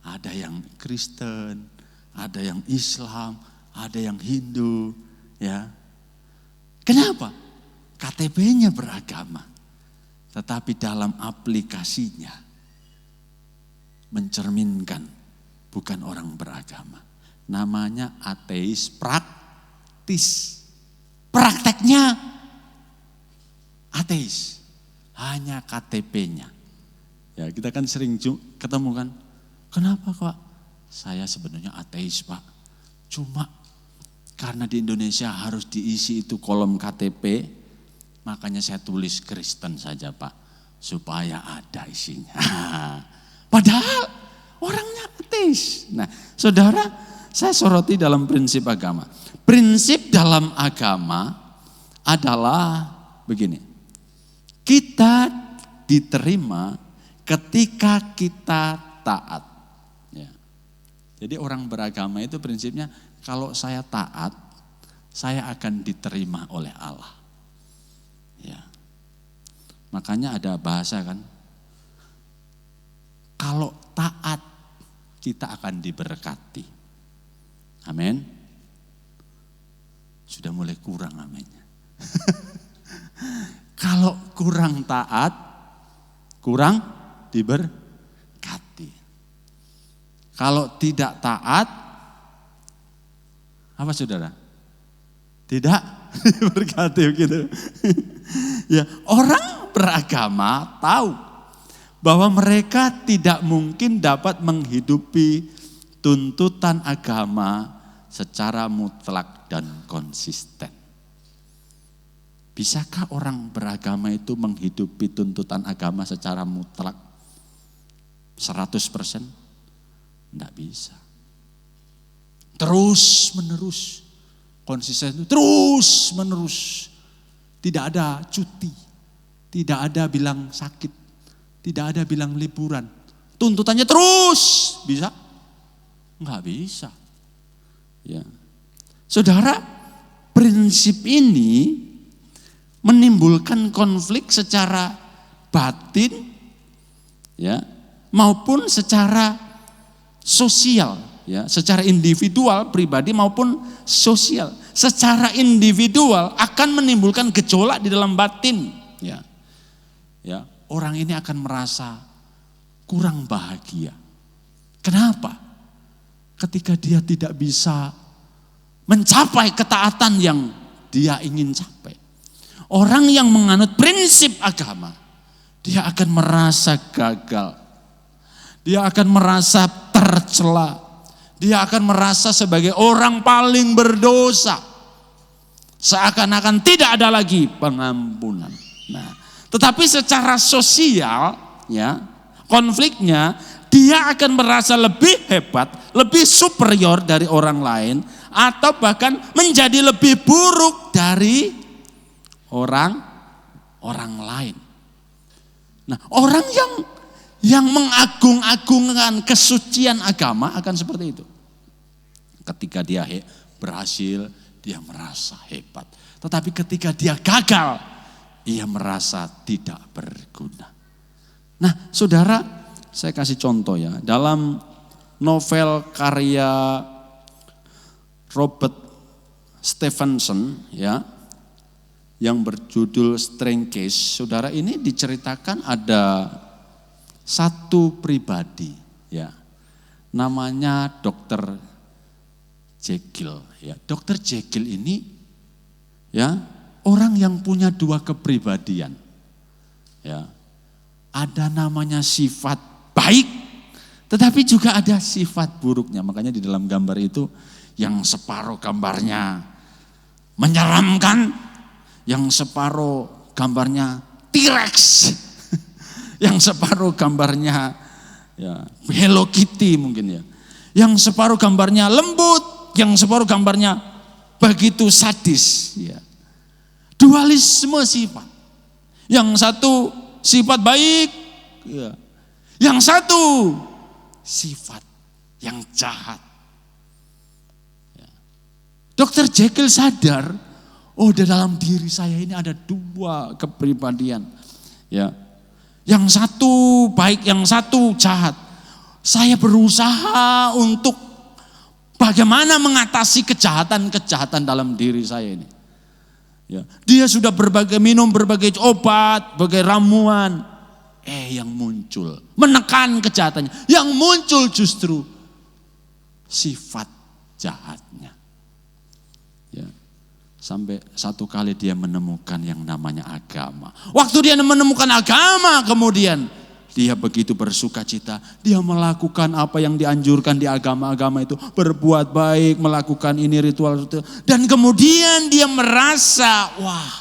ada yang Kristen, ada yang Islam, ada yang Hindu. Ya, kenapa? KTP-nya beragama, tetapi dalam aplikasinya mencerminkan bukan orang beragama. Namanya ateis praktis. Prakteknya ateis, hanya KTP-nya. Ya, kita kan sering ketemu kan, kenapa Pak? Saya sebenarnya ateis Pak, cuma karena di Indonesia harus diisi itu kolom KTP, makanya saya tulis Kristen saja Pak, supaya ada isinya. Padahal orangnya ateis. Nah, saudara, saya soroti dalam prinsip agama. Prinsip dalam agama adalah begini, kita diterima ketika kita taat. Ya. Jadi orang beragama itu prinsipnya, kalau saya taat, saya akan diterima oleh Allah. Ya. Makanya ada bahasa kan, kalau taat kita akan diberkati. Amin. Sudah mulai kurang aminnya. Kalau kurang taat, kurang diberkati. Kalau tidak taat, apa saudara? Tidak diberkati begitu. Ya, orang beragama tahu bahwa mereka tidak mungkin dapat menghidupi tuntutan agama secara mutlak dan konsisten. Bisakah orang beragama itu menghidupi tuntutan agama secara mutlak 100%? Tidak bisa. Terus menerus, konsisten itu terus menerus. Tidak ada cuti, tidak ada bilang sakit, tidak ada bilang liburan. Tuntutannya terus, bisa? Enggak bisa. Ya. Saudara, prinsip ini menimbulkan konflik secara batin, ya, maupun secara sosial, ya, secara individual, pribadi maupun sosial. Secara individual akan menimbulkan gejolak di dalam batin, ya. Ya, orang ini akan merasa kurang bahagia. Kenapa? Ketika dia tidak bisa mencapai ketaatan yang dia ingin capai. Orang yang menganut prinsip agama, dia akan merasa gagal. Dia akan merasa tercela. Dia akan merasa sebagai orang paling berdosa. Seakan-akan tidak ada lagi pengampunan. Nah, tetapi secara sosial, ya, konfliknya, dia akan merasa lebih hebat, lebih superior dari orang lain, atau bahkan menjadi lebih buruk dari orang lain. Nah, orang yang mengagung-agungkan kesucian agama akan seperti itu. Ketika dia berhasil, dia merasa hebat. Tetapi ketika dia gagal, ia merasa tidak berguna. Nah, saudara, saya kasih contoh ya. Dalam novel karya Robert Stevenson, ya, yang berjudul Strange Case, saudara, ini diceritakan ada satu pribadi, ya, namanya Dr. Jekyll, ya. Dr. Jekyll ini, ya, orang yang punya dua kepribadian, ya. Ada namanya sifat baik, tetapi juga ada sifat buruknya. Makanya di dalam gambar itu, yang separuh gambarnya menyeramkan, yang separuh gambarnya T-Rex, yang separuh gambarnya, ya, Hello Kitty mungkin, ya, yang separuh gambarnya lembut, yang separuh gambarnya begitu sadis, ya. Dualisme sifat. Yang satu sifat baik, ya. Yang satu sifat yang jahat. Ya. Dr. Jekyll sadar, oh, di dalam diri saya ini ada dua kepribadian, ya. Yang satu baik, yang satu jahat. Saya berusaha untuk bagaimana mengatasi kejahatan-kejahatan dalam diri saya ini. Ya, dia sudah minum berbagai obat, berbagai ramuan. Yang muncul menekan kejahatannya. Yang muncul justru sifat jahatnya. Ya. Sampai satu kali dia menemukan yang namanya agama. Waktu dia menemukan agama, kemudian dia begitu bersuka cita. Dia melakukan apa yang dianjurkan di agama-agama itu. Berbuat baik, melakukan ini ritual. Dan kemudian dia merasa, wah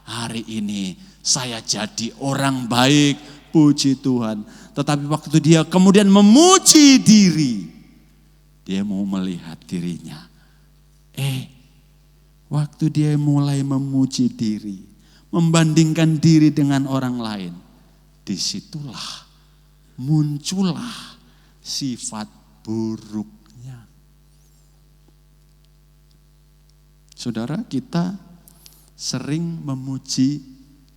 hari ini saya jadi orang baik, puji Tuhan. Tetapi waktu dia kemudian memuji diri, dia mau melihat dirinya. Waktu dia mulai memuji diri, membandingkan diri dengan orang lain, disitulah muncullah sifat buruknya. Saudara, kita sering memuji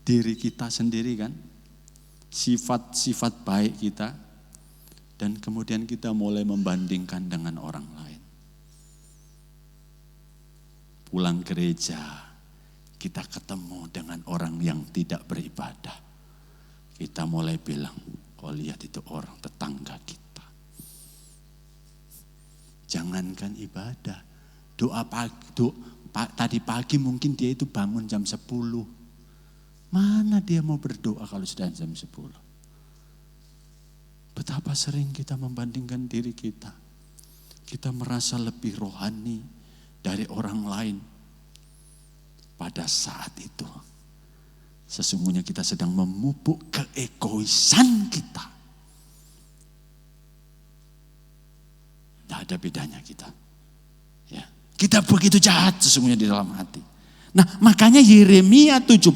diri kita sendiri kan? Sifat-sifat baik kita, dan kemudian kita mulai membandingkan dengan orang lain. Pulang gereja, kita ketemu dengan orang yang tidak beribadah. Kita mulai bilang, oh lihat itu orang tetangga kita. Jangankan ibadah, tadi pagi mungkin dia itu bangun jam 10. Mana dia mau berdoa kalau sudah jam 10? Betapa sering kita membandingkan diri kita. Kita merasa lebih rohani dari orang lain. Pada saat itu, sesungguhnya kita sedang memupuk keegoisan kita. Tidak ada bedanya kita. Ya. Kita begitu jahat sesungguhnya di dalam hati. Nah, makanya Yeremia 17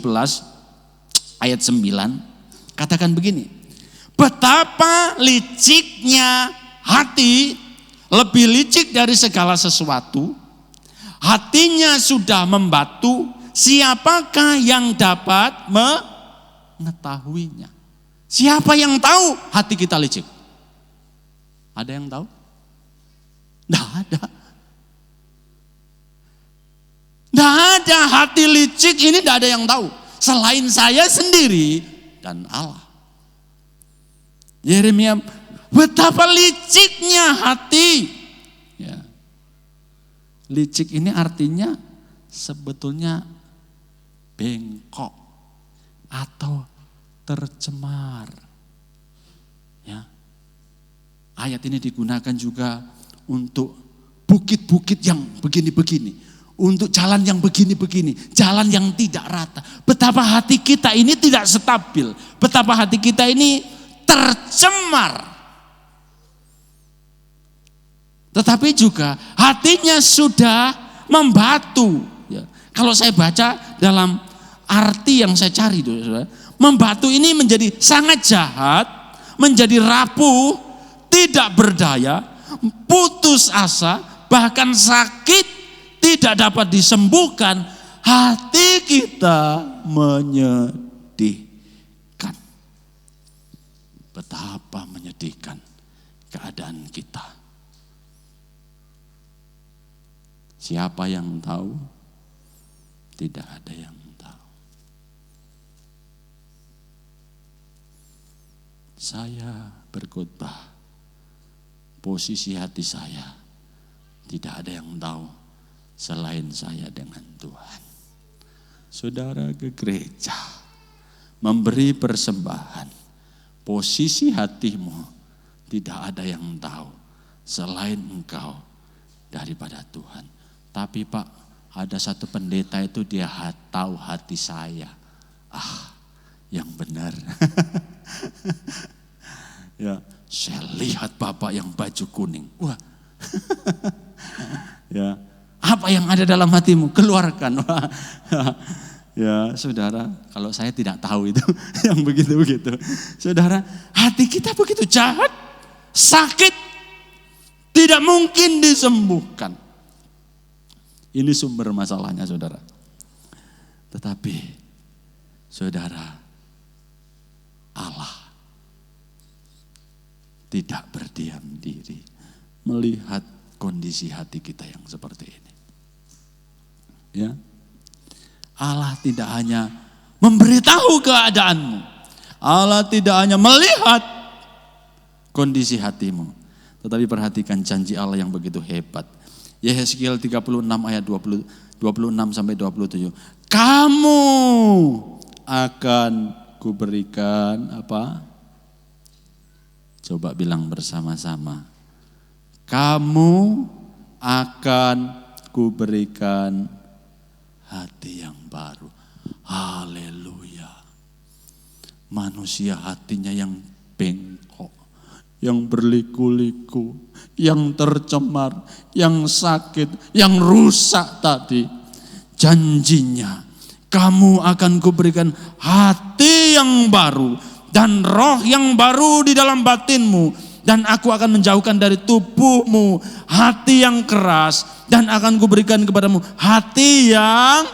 ayat 9 katakan begini. Betapa liciknya hati, lebih licik dari segala sesuatu. Hatinya sudah membatu, siapakah yang dapat mengetahuinya? Siapa yang tahu hati kita licik? Ada yang tahu? Tidak ada. Tidak ada, hati licik ini tidak ada yang tahu. Selain saya sendiri dan Allah. Yeremia, betapa liciknya hati. Ya. Licik ini artinya sebetulnya bengkok atau tercemar. Ya. Ayat ini digunakan juga untuk bukit-bukit yang begini-begini. Untuk jalan yang begini-begini. Jalan yang tidak rata. Betapa hati kita ini tidak stabil. Betapa hati kita ini tercemar. Tetapi juga hatinya sudah membatu. Ya. Kalau saya baca dalam arti yang saya cari itu, membatu ini menjadi sangat jahat, menjadi rapuh, tidak berdaya, putus asa, bahkan sakit, tidak dapat disembuhkan. Hati kita menyedihkan. Betapa menyedihkan keadaan kita. Siapa yang tahu? Tidak ada yang tahu. Saya berkhotbah, posisi hati saya tidak ada yang tahu selain saya dengan Tuhan. Saudara ke gereja, memberi persembahan, posisi hatimu tidak ada yang tahu selain engkau daripada Tuhan. Tapi Pak, ada satu pendeta itu dia tahu hati saya. Yang benar. Ya, saya lihat Bapak yang baju kuning. Wah. Ya, apa yang ada dalam hatimu? Keluarkan. Wah. Ya, saudara, kalau saya tidak tahu itu yang begitu-begitu. Saudara, hati kita begitu jahat, sakit, tidak mungkin disembuhkan. Ini sumber masalahnya, saudara. Tetapi, saudara, Allah tidak berdiam diri melihat kondisi hati kita yang seperti ini. Ya, Allah tidak hanya memberitahu keadaanmu, Allah tidak hanya melihat kondisi hatimu, tetapi perhatikan janji Allah yang begitu hebat. Yehezkiel 36 ayat 26 sampai 27. Kamu akan kuberikan apa? Coba bilang bersama-sama. Kamu akan kuberikan hati yang baru. Haleluya. Manusia hatinya yang bengkok, yang berliku-liku, yang tercemar, yang sakit, yang rusak tadi. Janjinya, kamu akan kuberikan hati yang baru dan roh yang baru di dalam batinmu. Dan aku akan menjauhkan dari tubuhmu hati yang keras dan akan kuberikan kepadamu hati yang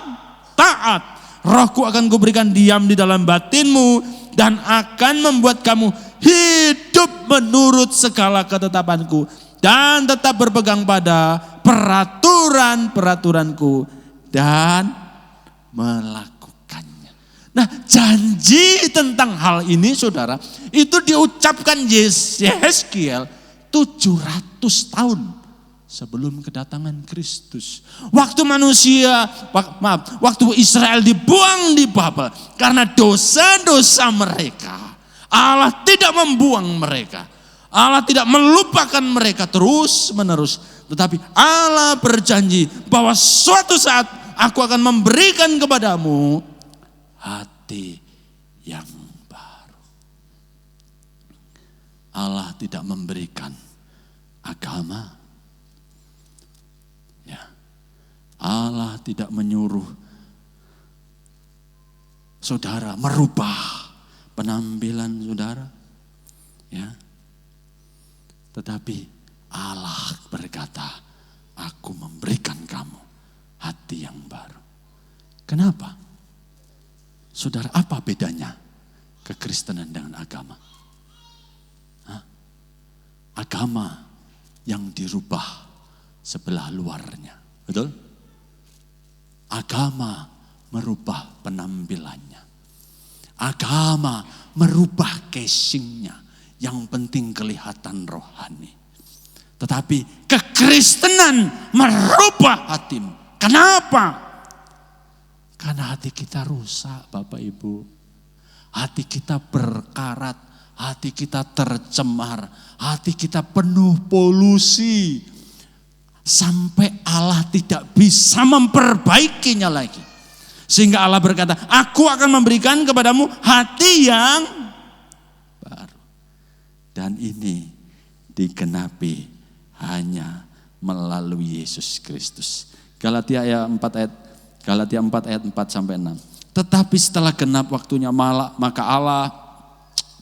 taat. Rohku akan kuberikan diam di dalam batinmu dan akan membuat kamu hidup menurut segala ketetapanku dan tetap berpegang pada peraturan-peraturanku dan melakukannya. Nah, janji tentang hal ini saudara, itu diucapkan Yehezkiel 700 tahun sebelum kedatangan Kristus. Waktu waktu Israel dibuang di Babel karena dosa-dosa mereka, Allah tidak membuang mereka. Allah tidak melupakan mereka terus menerus. Tetapi Allah berjanji bahwa suatu saat aku akan memberikan kepadamu hati yang baru. Allah tidak memberikan agama. Ya. Allah tidak menyuruh saudara merubah penampilan saudara. Ya. Tetapi Allah berkata, aku memberikan kamu hati yang baru. Kenapa? Saudara, apa bedanya kekristenan dengan agama? Agama yang dirubah sebelah luarnya, betul? Agama merubah penampilannya. Agama merubah casingnya. Yang penting kelihatan rohani. Tetapi kekristenan merubah hatimu. Kenapa? Karena hati kita rusak, Bapak Ibu. Hati kita berkarat, hati kita tercemar, hati kita penuh polusi. Sampai Allah tidak bisa memperbaikinya lagi. Sehingga Allah berkata, aku akan memberikan kepadamu hati yang baru. Dan ini digenapi hanya melalui Yesus Kristus. Galatia 4 ayat 4 sampai 6. Tetapi setelah genap waktunya maka Allah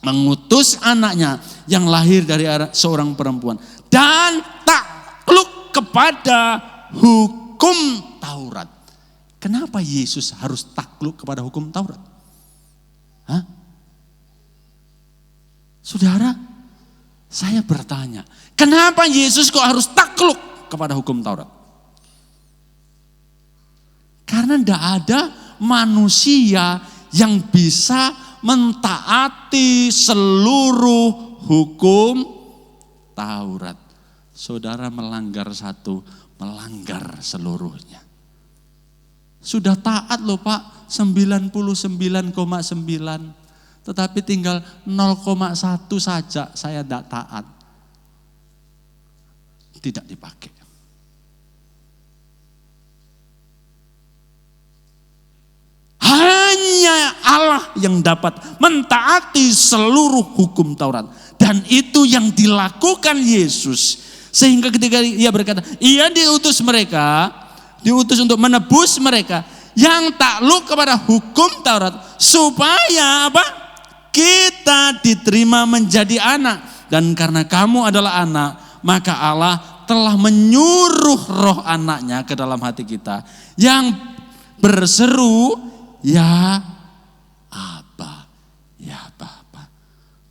mengutus anaknya yang lahir dari seorang perempuan dan takluk kepada hukum Taurat. Kenapa Yesus harus takluk kepada hukum Taurat? Saudara, saya bertanya, kenapa Yesus kok harus takluk kepada hukum Taurat? Karena tidak ada manusia yang bisa mentaati seluruh hukum Taurat. Saudara melanggar satu, melanggar seluruhnya. Sudah taat loh Pak, 99,9. Tetapi tinggal 0,1 saja saya tidak taat. Tidak dipakai. Hanya Allah yang dapat mentaati seluruh hukum Taurat. Dan itu yang dilakukan Yesus. Sehingga ketika ia berkata, ia diutus untuk menebus mereka yang takluk kepada hukum Taurat. Supaya apa? Kita diterima menjadi anak. Dan karena kamu adalah anak, maka Allah telah menyuruh roh anaknya ke dalam hati kita. Yang berseru, ya Aba, ya Bapa.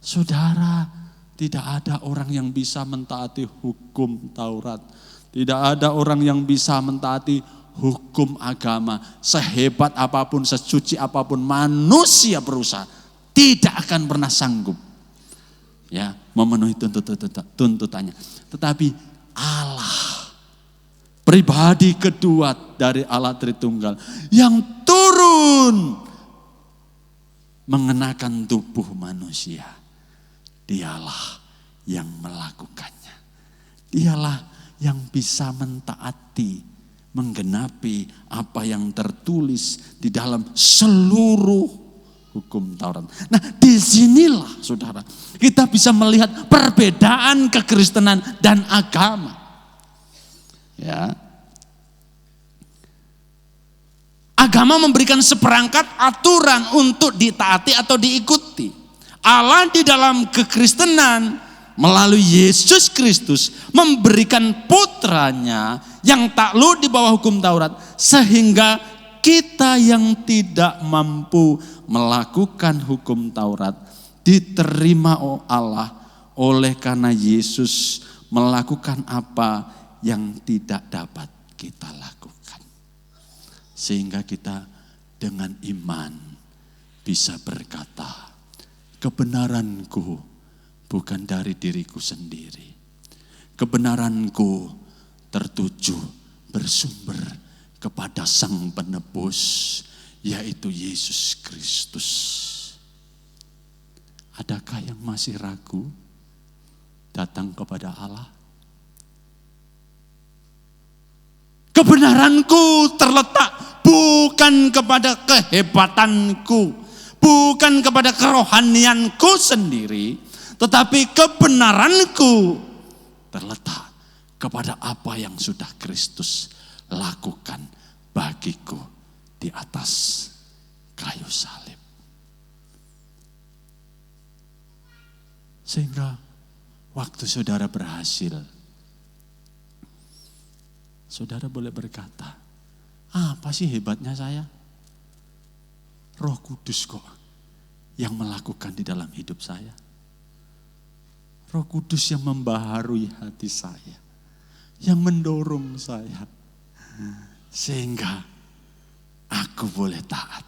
Saudara, tidak ada orang yang bisa mentaati hukum Taurat. Tidak ada orang yang bisa mentaati hukum agama. Sehebat apapun, sesuci apapun manusia berusaha, tidak akan pernah sanggup memenuhi tuntutannya. Tetapi Allah pribadi kedua dari Allah Tritunggal yang turun mengenakan tubuh manusia. Dialah yang melakukannya. Dialah yang bisa mentaati, menggenapi apa yang tertulis di dalam seluruh hukum Taurat. Nah, disinilah saudara, kita bisa melihat perbedaan kekristenan dan agama. Ya. Agama memberikan seperangkat aturan untuk ditaati atau diikuti. Allah di dalam kekristenan melalui Yesus Kristus memberikan putranya yang takluk di bawah hukum Taurat, sehingga kita yang tidak mampu melakukan hukum Taurat diterima oleh Allah oleh karena Yesus melakukan apa yang tidak dapat kita lakukan. Sehingga kita dengan iman bisa berkata, kebenaranku bukan dari diriku sendiri. Kebenaranku tertuju bersumber kepada Sang Penebus, yaitu Yesus Kristus. Adakah yang masih ragu datang kepada Allah? Kebenaranku terletak bukan kepada kehebatanku, bukan kepada kerohanianku sendiri, tetapi kebenaranku terletak kepada apa yang sudah Kristus lakukan bagiku di atas kayu salib. Sehingga waktu saudara berhasil, saudara boleh berkata, apa sih hebatnya saya? Roh Kudus kok yang melakukan di dalam hidup saya. Roh Kudus yang membaharui hati saya, yang mendorong saya, sehingga aku boleh taat.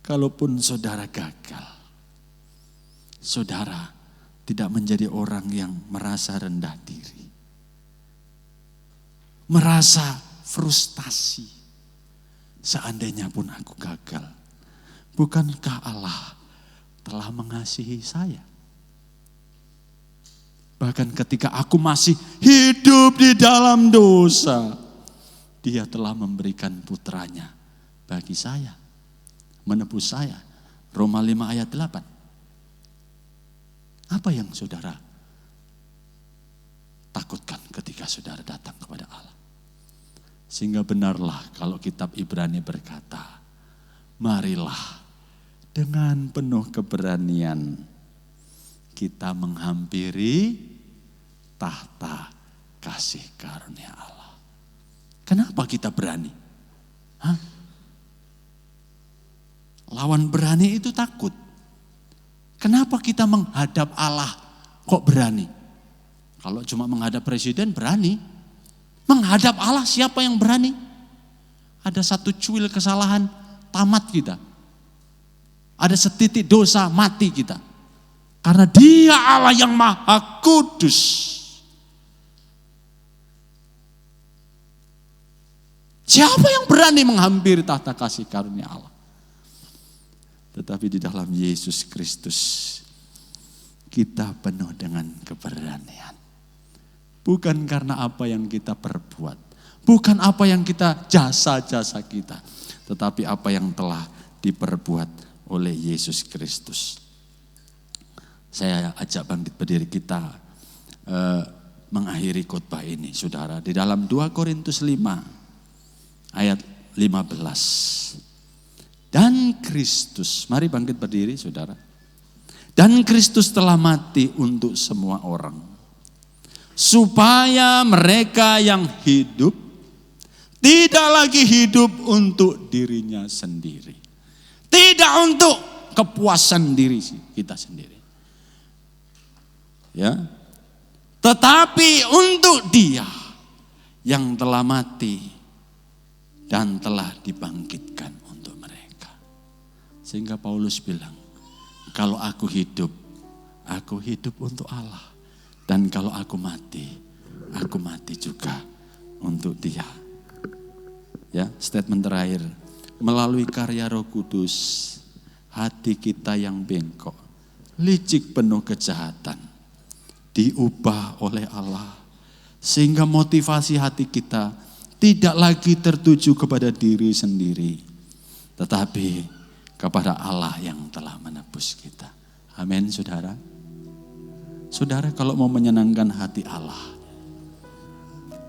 Kalaupun saudara gagal, saudara tidak menjadi orang yang merasa rendah diri, merasa frustasi. Seandainya pun aku gagal, bukankah Allah telah mengasihi saya? Bahkan ketika aku masih hidup di dalam dosa, Dia telah memberikan putranya bagi saya, menebus saya. Roma 5 ayat 8. Apa yang saudara takutkan ketika saudara datang kepada Allah? Sehingga benarlah kalau kitab Ibrani berkata, marilah dengan penuh keberanian kita menghampiri tahta kasih karunia Allah. Kenapa kita berani? Hah? Lawan berani itu takut. Kenapa kita menghadap Allah kok berani? Kalau cuma menghadap presiden berani. Menghadap Allah siapa yang berani? Ada satu cuil kesalahan, tamat kita. Ada setitik dosa, mati kita. Karena Dia Allah yang Maha Kudus. Siapa yang berani menghampiri tahta kasih karunia Allah? Tetapi di dalam Yesus Kristus kita penuh dengan keberanian. Bukan karena apa yang kita perbuat, bukan apa yang kita jasa-jasa kita, tetapi apa yang telah diperbuat oleh Yesus Kristus. Saya ajak bangkit berdiri kita mengakhiri khotbah ini, saudara. Di dalam 2 Korintus 5 ayat 15. Dan Kristus, mari bangkit berdiri saudara. Dan Kristus telah mati untuk semua orang, supaya mereka yang hidup tidak lagi hidup untuk dirinya sendiri. Tidak untuk kepuasan diri kita sendiri. Ya. Tetapi untuk Dia yang telah mati dan telah dibangkitkan untuk mereka. Sehingga Paulus bilang, kalau aku hidup untuk Allah. Dan kalau aku mati juga untuk Dia. Ya, statement terakhir. Melalui karya Roh Kudus, hati kita yang bengkok, licik penuh kejahatan, diubah oleh Allah. Sehingga motivasi hati kita tidak lagi tertuju kepada diri sendiri, tetapi kepada Allah yang telah menebus kita. Amin, saudara. Saudara, kalau mau menyenangkan hati Allah,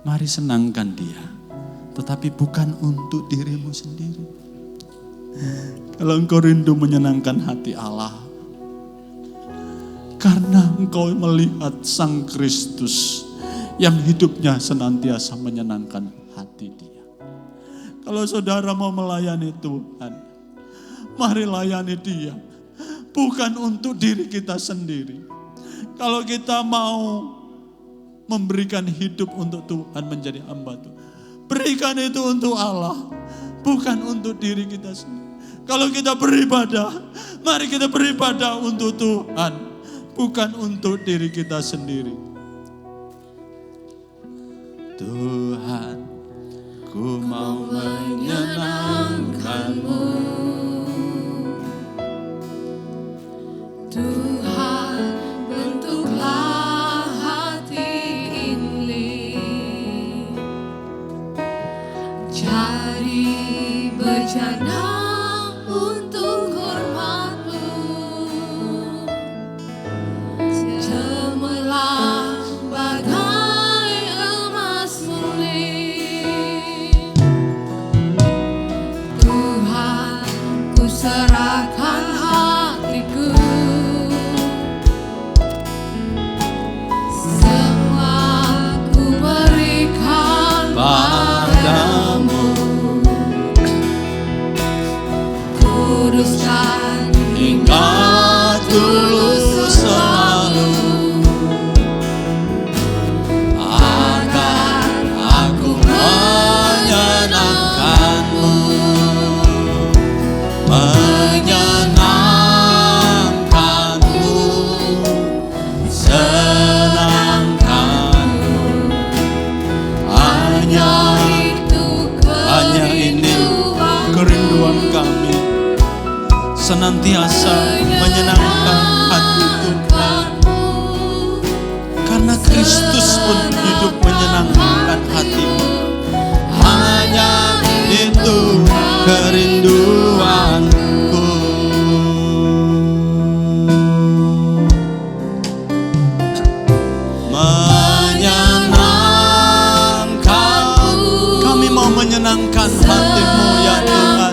mari senangkan Dia, tetapi bukan untuk dirimu sendiri. Kalau engkau rindu menyenangkan hati Allah, karena engkau melihat Sang Kristus yang hidupnya senantiasa menyenangkan hati Dia. Kalau saudara mau melayani Tuhan, mari layani Dia, bukan untuk diri kita sendiri. Kalau kita mau memberikan hidup untuk Tuhan, menjadi hamba Tuhan, berikan itu untuk Allah, bukan untuk diri kita sendiri. Kalau kita beribadah, mari kita beribadah untuk Tuhan, bukan untuk diri kita sendiri. Tuhan, ku mau menyenangkan-Mu. Tuhan, bentuklah hati ini, cari bejana untuk hormat-Mu, cemerlang bagai emas murni. Tuhan, ku serahkan hatiku, semua ku berikan padamu. Kuduskan hingga tulus selalu, agar aku menyenangkan-Mu, menyenangkan-Mu, senangkan-Mu. Hanya ini kerinduan kami, senantiasa menyenangkan hati Tuhan. Karena Kristus pun hidup menyenangkan hatimu. Hanya itu kerinduanku. Menyenangkan, kami mau menyenangkan hatimu ya Tuhan.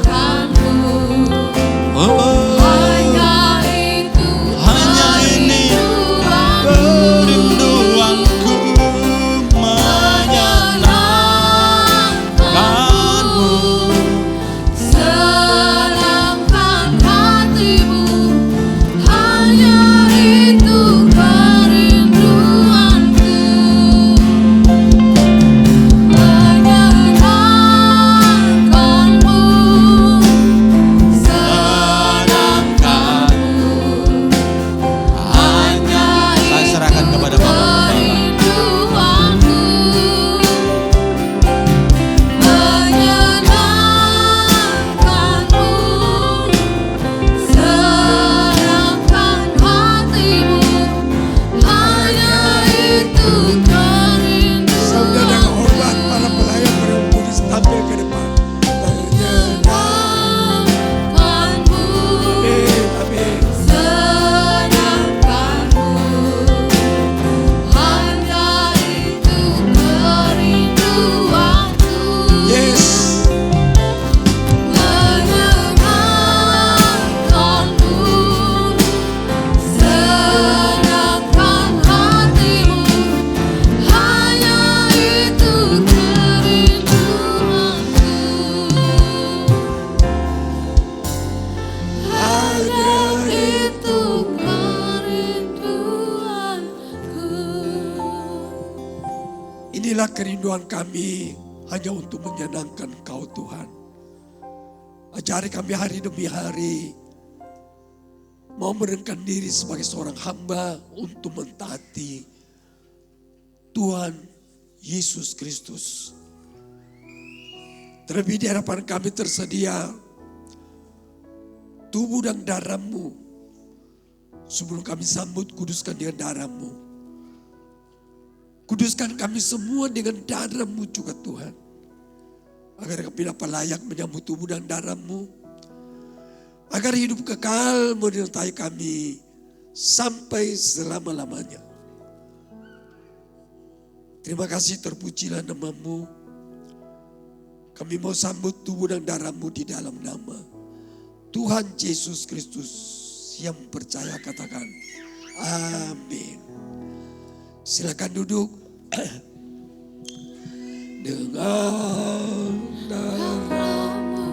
Hanya ini kerinduanku, menyenangkan-Mu, senangkan hatimu. Hanya itu kerinduanku, menyenangkan-Mu, saya serahkan kepada Bapa kerinduanku, menyenangkanmu, senangkan hatimu. Hanya itu kerinduanku. Saudara dengan hormat para pelayan berhubung tampil ke depan. Menyenangkanmu, Amin. senangkanmu. Hanya itu kerinduanku. Yes. Menyenangkanmu, senangkan hatimu. Hanya itu kerinduanku. Hanya itu kerinduanku. Inilah kerinduan kami, hanya untuk menyenangkan Kau Tuhan. Ajari kami hari demi hari mau merendahkan diri sebagai seorang hamba untuk mentaati Tuhan Yesus Kristus Terlebih di hadapan kami tersedia tubuh dan darah-Mu. Sebelum kami sambut, kuduskan dengan darah-Mu. Kuduskan kami semua dengan darah-Mu juga Tuhan. Agar kami dapat layak menyambut tubuh dan darah-Mu. Agar hidup kekal menyertai kami sampai selama-lamanya. Terima kasih, terpujilah nama-Mu. Kami mau sambut tubuh dan darah-Mu di dalam nama Tuhan Yesus Kristus. Yang percaya katakan amin. Silakan duduk. Dengan Darah-Mu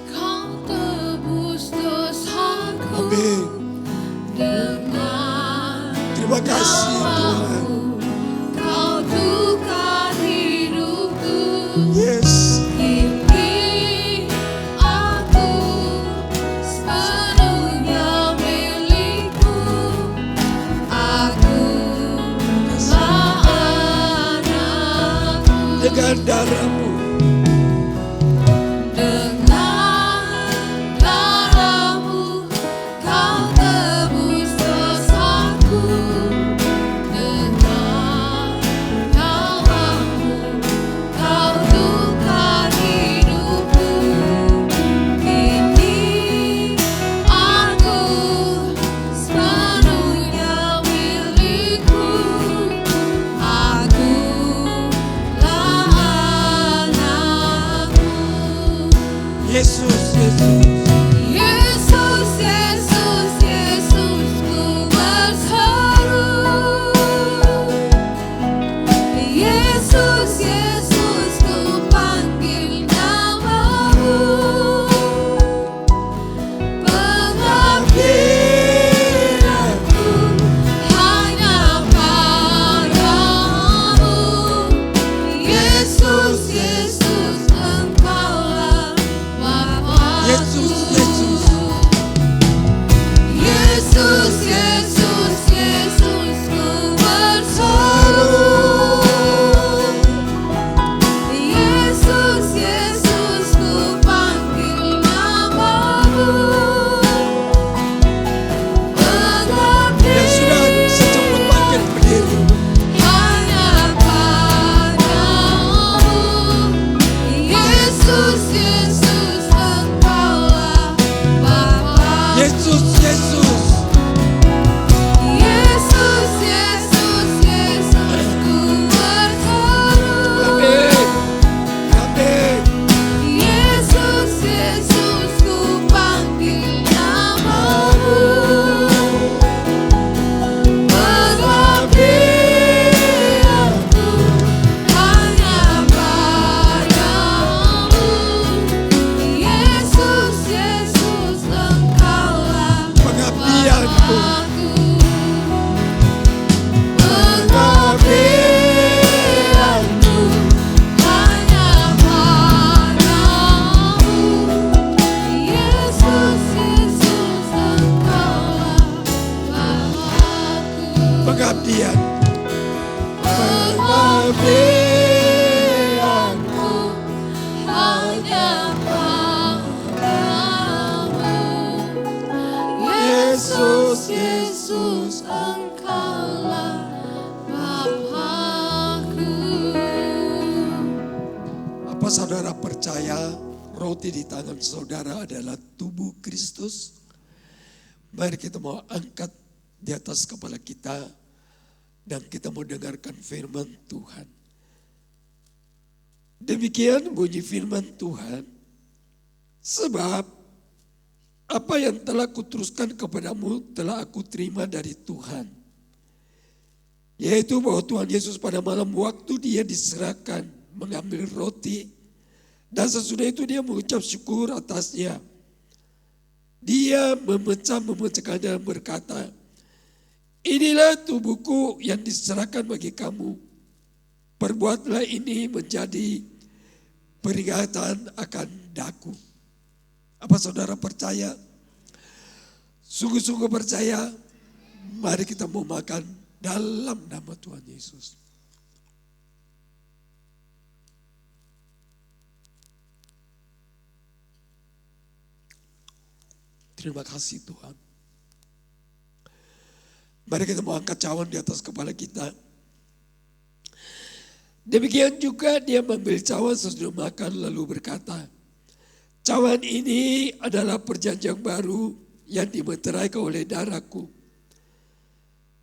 Kau tebus dosaku. amin. Dengan Terima kasih Tuhan. Kau tukar hidupku. Yes. Kini aku sepenuhnya milikmu. Aku anakmu. Dengan darah-Mu. Dengan darah-Mu Kau tebus dosaku. Dengan darah-Mu Kau tukar hidupku. Kini aku sepenuhnya milikmu. Yesus, Yesus. Yesus, Yesus, Yesus, ku berseru. Yesus, Yesus, ku panggil nama-Mu. Pengabdianku hanya padamu. Yesus, Yesus, Engkaulah Bapa. Yesus, Yesus. Yesus, Yesus, Yesus, ku berseru. Yesus, Yesus, ku panggil nama-Mu. Yang sudah sejemput makin berdiri. Hanya padamu. Yesus, Yesus, Engkaulah Bapa. Yesus, Yesus. Yesus, Yesus, Yesus, ku berseru. Amin. Amin. Yesus, Yesus, ku panggil nama-Mu. Pengabdianku hanya padamu. Yesus, Yesus, Engkaulah Pengabdianku. Bapakku. Pengabdianku hanya padamu. Yesus, Yesus, Engkaulah Bapakku. Pengabdian. Pengabdianku hanya padamu. Yesus, Yesus, Engkaulah Bapakku. Apa saudara percaya roti di tangan saudara adalah tubuh Kristus? Mari kita mau angkat di atas kepala kita dan kita mau dengarkan firman Tuhan. Demikian bunyi firman Tuhan. Sebab apa yang telah kuteruskan kepadamu telah aku terima dari Tuhan. Yaitu bahwa Tuhan Yesus pada malam waktu dia diserahkan mengambil roti. Dan sesudah itu dia mengucap syukur atasnya. Dia memecahkannya dan berkata, inilah tubuhku yang diserahkan bagi kamu. Perbuatlah ini menjadi peringatan akan daku. Apa saudara percaya? Sungguh-sungguh percaya? Mari kita mau makan dalam nama Tuhan Yesus. Terima kasih Tuhan. Mari kita mau angkat cawan di atas kepala kita. Demikian juga dia mengambil cawan sesudah makan lalu berkata, cawan ini adalah perjanjian baru yang dimeteraikan oleh darahku.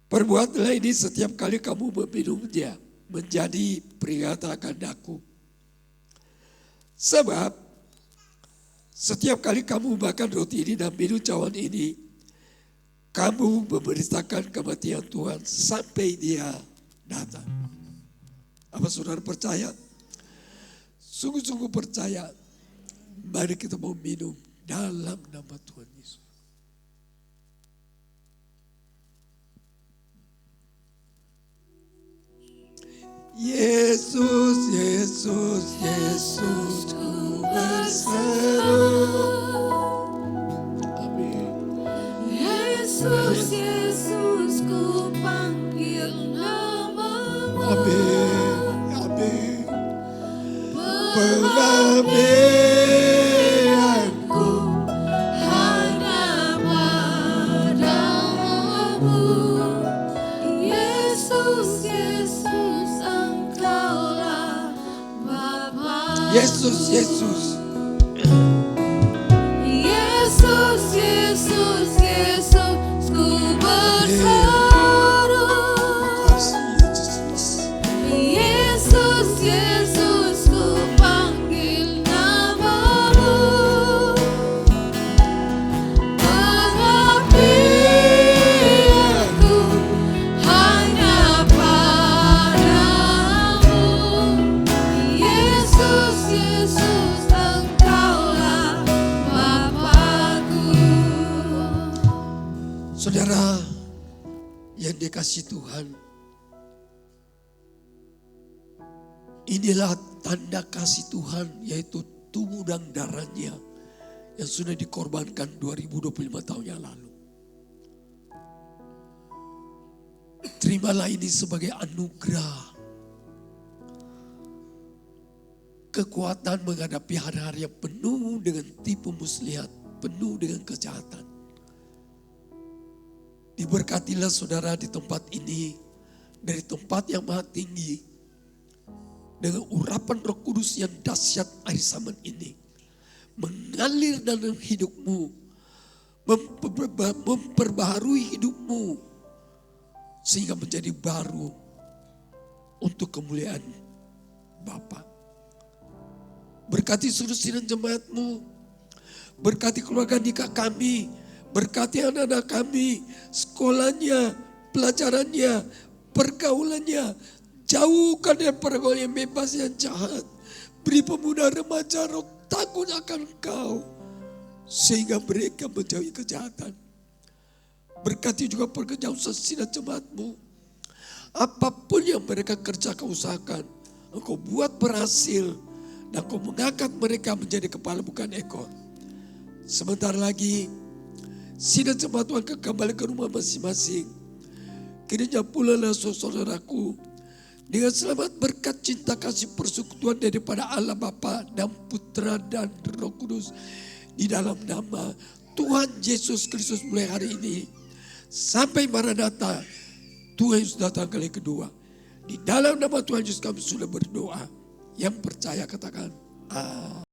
Perbuatlah ini setiap kali kamu meminumnya menjadi peringatan akan aku. Sebab setiap kali kamu makan roti ini dan minum cawan ini, kamu memberitakan kematian Tuhan sampai dia datang. Apa saudara percaya? Sungguh-sungguh percaya. Mari kita mau minum dalam nama Tuhan Yesus. Yesus, Yesus, Yesus, ku berseru. Amin. Yesus, Yesus, ku panggil namamu. Amin. Amin. Pengabdianku Hanya padamu. Yesus, Yesus, Engkaulah Bapa. Yesus, Yesus. Yesus, Yesus, Yesus, ku berseru. Kasih Yesus. Yesus, Yesus, ku panggil namamu. Pengabdianku hanya padamu. Yesus, Yesus, Engkaulah Bapakku. Saudara yang dikasihi Tuhan, inilah tanda kasih Tuhan, yaitu tubuh dan darahnya yang sudah dikorbankan 2025 tahun yang lalu. Terimalah ini sebagai anugerah, kekuatan menghadapi hari-hari yang penuh dengan tipu muslihat, penuh dengan kejahatan. Diberkatilah saudara di tempat ini, dari tempat yang maha tinggi, dengan urapan Roh Kudus yang dahsyat air zaman ini, mengalir dalam hidupmu, memperbaharui hidupmu, sehingga menjadi baru untuk kemuliaan Bapa. Berkati seluruh sidang jemaatmu, berkati keluarga nikah kami, berkati anak-anak kami, sekolahnya, pelajarannya, pergaulannya. Jauhkan dari pergaulan yang bebas yang jahat. Beri pemuda remaja roh takut akan Engkau, sehingga mereka menjauhi kejahatan. Berkati juga pekerjaan usaha sidang jemaatmu. Apapun yang mereka kerjakan, usahakan, Engkau buat berhasil, dan Engkau mengangkat mereka menjadi kepala bukan ekor. Sebentar lagi sidang jemaat Tuhan kembali ke rumah masing-masing. Kiranya pula lah saudaraku, dengan selamat berkat cinta kasih persekutuan daripada Allah Bapa dan Putra dan Roh Kudus, di dalam nama Tuhan Yesus Kristus mulai hari ini sampai Maranatha, Tuhan Yesus datang kali kedua. Di dalam nama Tuhan Yesus kami sudah berdoa. Yang percaya katakan amin.